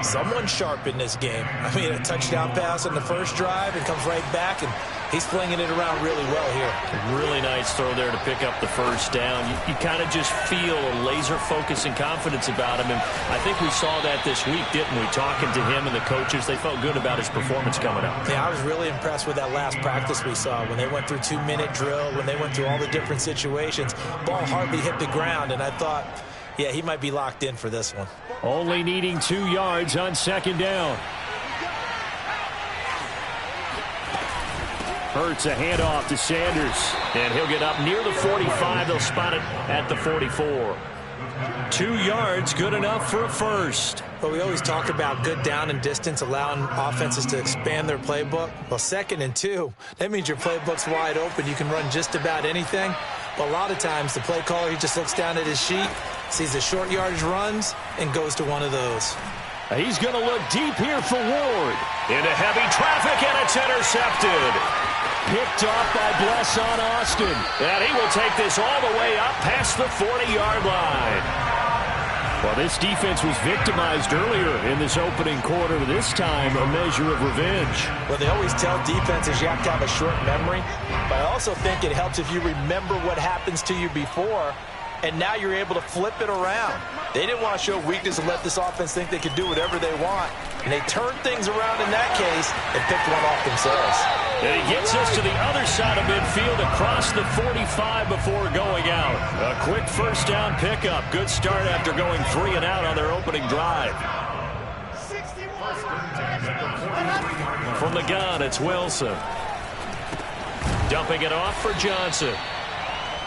Someone sharp in this game. I mean, a touchdown pass on the first drive and comes right back, and he's flinging it around really well here. Really nice throw there to pick up the first down. You kind of just feel a laser focus and confidence about him, and I think we saw that this week, didn't we? Talking to him and the coaches, they felt good about his performance coming up. Yeah, I was really impressed with that last practice we saw when they went through 2-minute drill, when they went through all the different situations. Ball hardly hit the ground, and I thought, yeah, he might be locked in for this one. Only needing 2 yards on second down. Hurts a handoff to Sanders, and he'll get up near the 45. They'll spot it at the 44. 2 yards, good enough for a first. But we always talk about good down and distance, allowing offenses to expand their playbook. Well, 2nd and 2, that means your playbook's wide open. You can run just about anything. But a lot of times, the play caller, he just looks down at his sheet, sees the short yardage runs, and goes to one of those. He's going to look deep here for Ward. Into heavy traffic, and it's intercepted. Picked off by Bless on Austin. And he will take this all the way up past the 40-yard line. Well, this defense was victimized earlier in this opening quarter. This time, a measure of revenge. Well, they always tell defenses you have to have a short memory. But I also think it helps if you remember what happens to you before, and now you're able to flip it around. They didn't want to show weakness and let this offense think they could do whatever they want. And they turned things around in that case and picked one off themselves. And he gets us to the other side of midfield across the 45 before going out. A quick first down pickup. Good start after going 3 and out on their opening drive. From the gun, it's Wilson. Dumping it off for Johnson.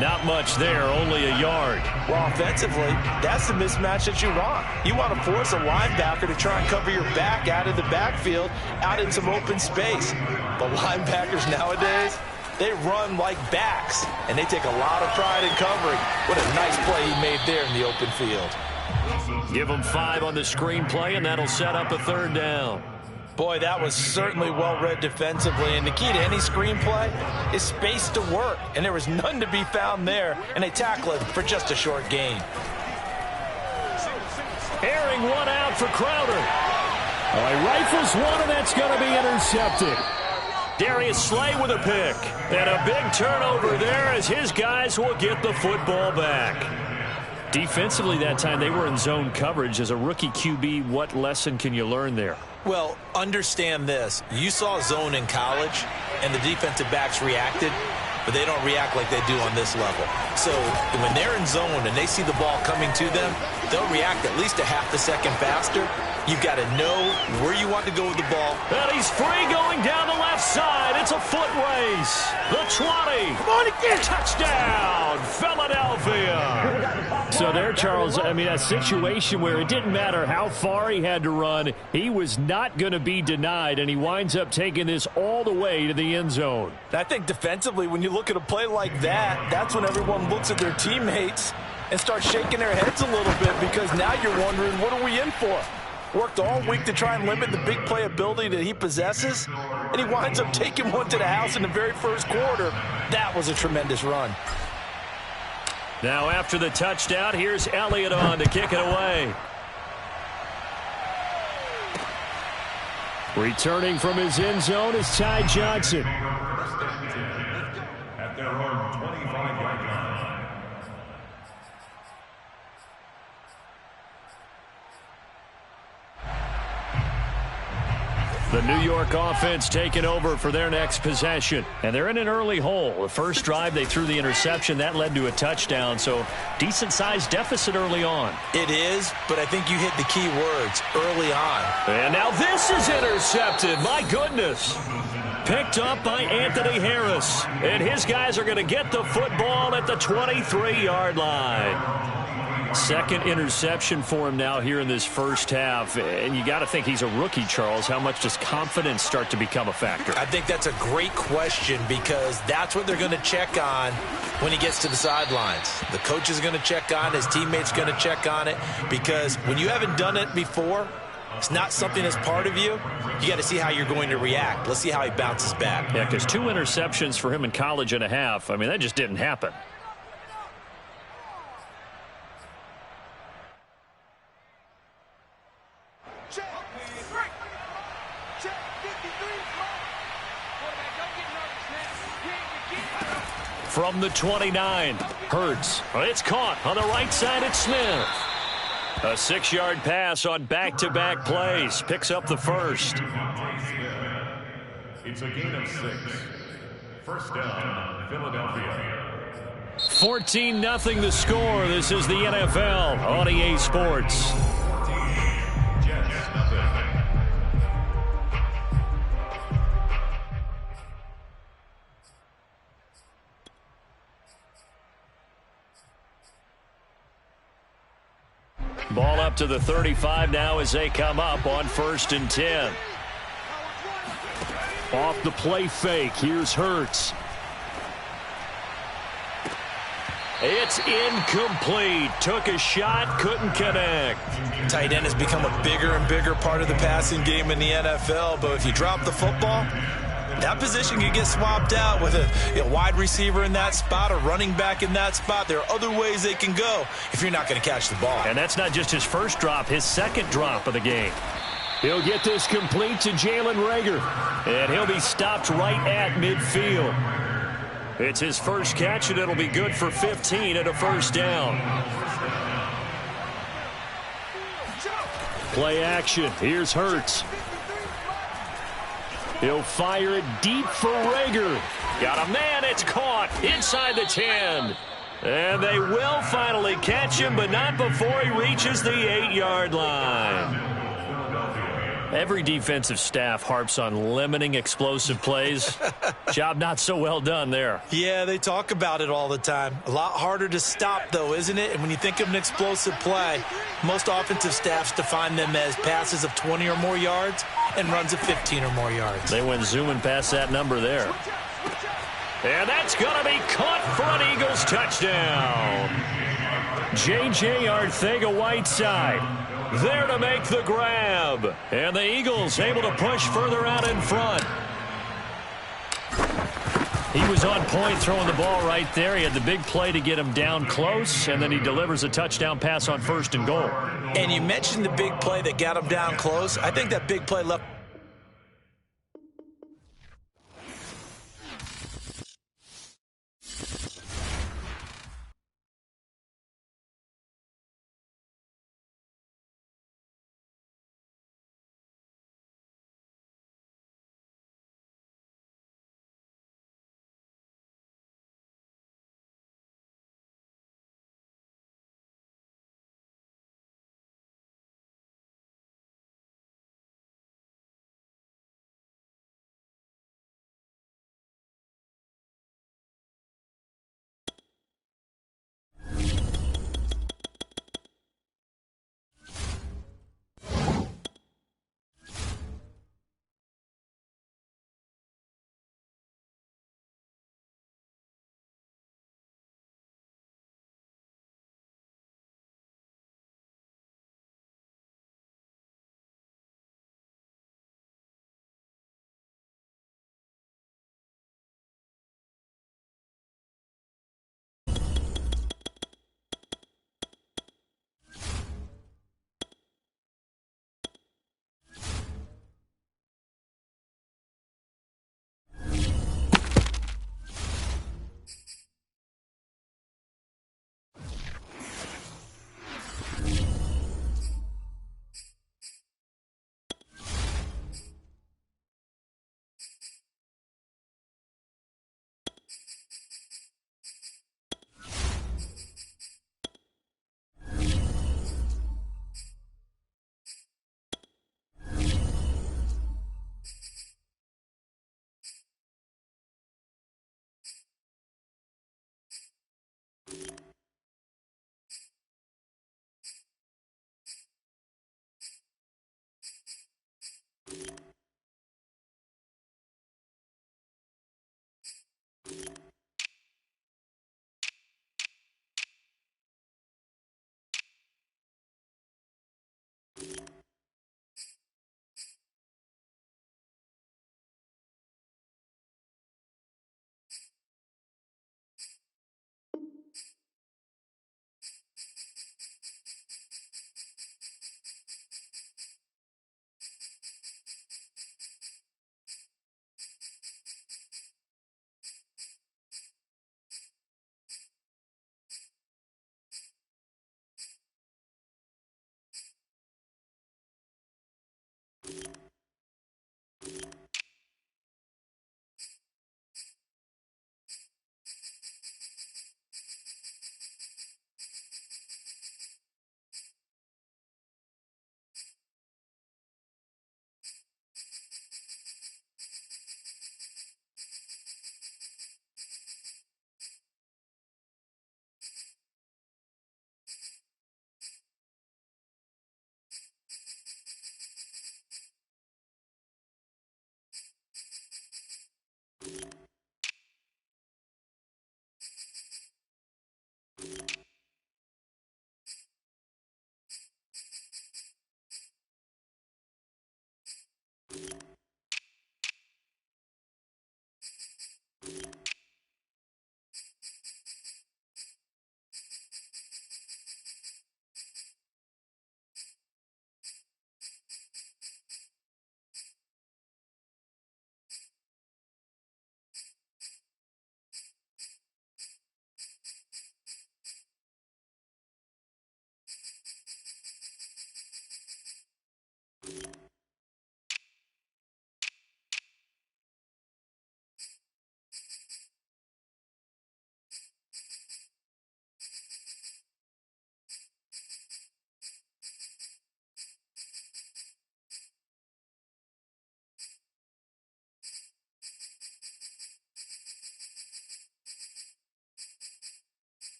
Not much there, only a yard. Well, offensively, that's the mismatch that you want. You want to force a linebacker to try and cover your back out of the backfield, out in some open space. But linebackers nowadays, they run like backs, and they take a lot of pride in covering. What a nice play he made there in the open field. Give him 5 on the screenplay, and that'll set up a 3rd down. Boy, that was certainly well-read defensively, and the key to any screenplay is space to work, and there was none to be found there, and they tackle it for just a short gain. Airing one out for Crowder. He rifles one, and that's going to be intercepted. Darius Slay with a pick, and a big turnover there as his guys will get the football back. Defensively that time, they were in zone coverage. As a rookie QB, what lesson can you learn there? Well, understand this. You saw zone in college, and the defensive backs reacted, but they don't react like they do on this level. So when they're in zone and they see the ball coming to them, they'll react at least a half a second faster. You've got to know where you want to go with the ball. And he's free going down the left side. It's a foot race. The 20. Come on again. Touchdown, Philadelphia. So there, Charles, I mean, a situation where it didn't matter how far he had to run. He was not going to be denied, and he winds up taking this all the way to the end zone. I think defensively, when you look at a play like that, that's when everyone looks at their teammates and starts shaking their heads a little bit, because now you're wondering, what are we in for? Worked all week to try and limit the big playability that he possesses, and he winds up taking one to the house in the very first quarter. That was a tremendous run. Now after the touchdown, here's Elliott on to kick it away. Returning from his end zone is Ty Johnson. At their own 25-yard line. The New York offense taking over for their next possession. And they're in an early hole. The first drive, they threw the interception. That led to a touchdown, so decent-sized deficit early on. It is, but I think you hit the key words, early on. And now this is intercepted. My goodness. Picked up by Anthony Harris. And his guys are going to get the football at the 23-yard line. Second interception for him now here in this first half. And you got to think he's a rookie, Charles. How much does confidence start to become a factor? I think that's a great question, because that's what they're going to check on when he gets to the sidelines. The coach is going to check on it. His teammates going to check on it, because when you haven't done it before, it's not something that's part of you, you got to see how you're going to react. Let's see how he bounces back. Yeah, because 2 interceptions for him in college and a half. I mean, that just didn't happen. From the 29, Hurts. It's caught on the right side at Smith. A 6-yard pass on back-to-back plays. Picks up the first. It's a gain of 6. First down, Philadelphia. 14-0 the score. This is the NFL on EA Sports. Ball up to the 35 now as they come up on 1st and 10. Off the play fake. Here's Hurts. It's incomplete. Took a shot, couldn't connect. Tight end has become a bigger and bigger part of the passing game in the NFL, but if you drop the football, that position can get swapped out with a wide receiver in that spot, a running back in that spot. There are other ways they can go if you're not going to catch the ball. And that's not just his first drop, his second drop of the game. He'll get this complete to Jalen Reagor, and he'll be stopped right at midfield. It's his first catch, and it'll be good for 15 and a first down. Play action. Here's Hurts. He'll fire it deep for Reagor. Got a man. It's caught inside the 10. And they will finally catch him, but not before he reaches the 8-yard line. Every defensive staff harps on limiting explosive plays. Job not so well done there. Yeah, they talk about it all the time. A lot harder to stop, though, isn't it? And when you think of an explosive play, most offensive staffs define them as passes of 20 or more yards and runs of 15 or more yards. They went zooming past that number there. And that's going to be caught for an Eagles touchdown. J.J. Arcega-Whiteside there to make the grab. And the Eagles able to push further out in front. He was on point throwing the ball right there. He had the big play to get him down close, and then he delivers a touchdown pass on 1st and goal. And you mentioned the big play that got him down close. I think that big play left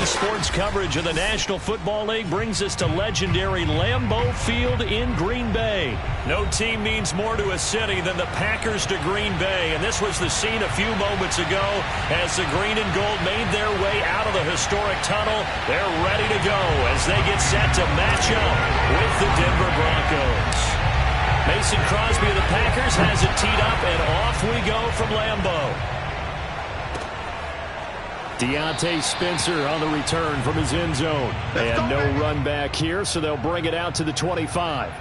sports coverage of the National Football League brings us to legendary Lambeau Field in Green Bay. No team means more to a city than the Packers to Green Bay, and this was the scene a few moments ago as the green and gold made their way out of the historic tunnel. They're ready to go as they get set to match up with the Denver Broncos. Mason Crosby of the Packers has it teed up, and off we go from Lambeau. Deontay Spencer on the return from his end zone. And no run back here, so they'll bring it out to the 25.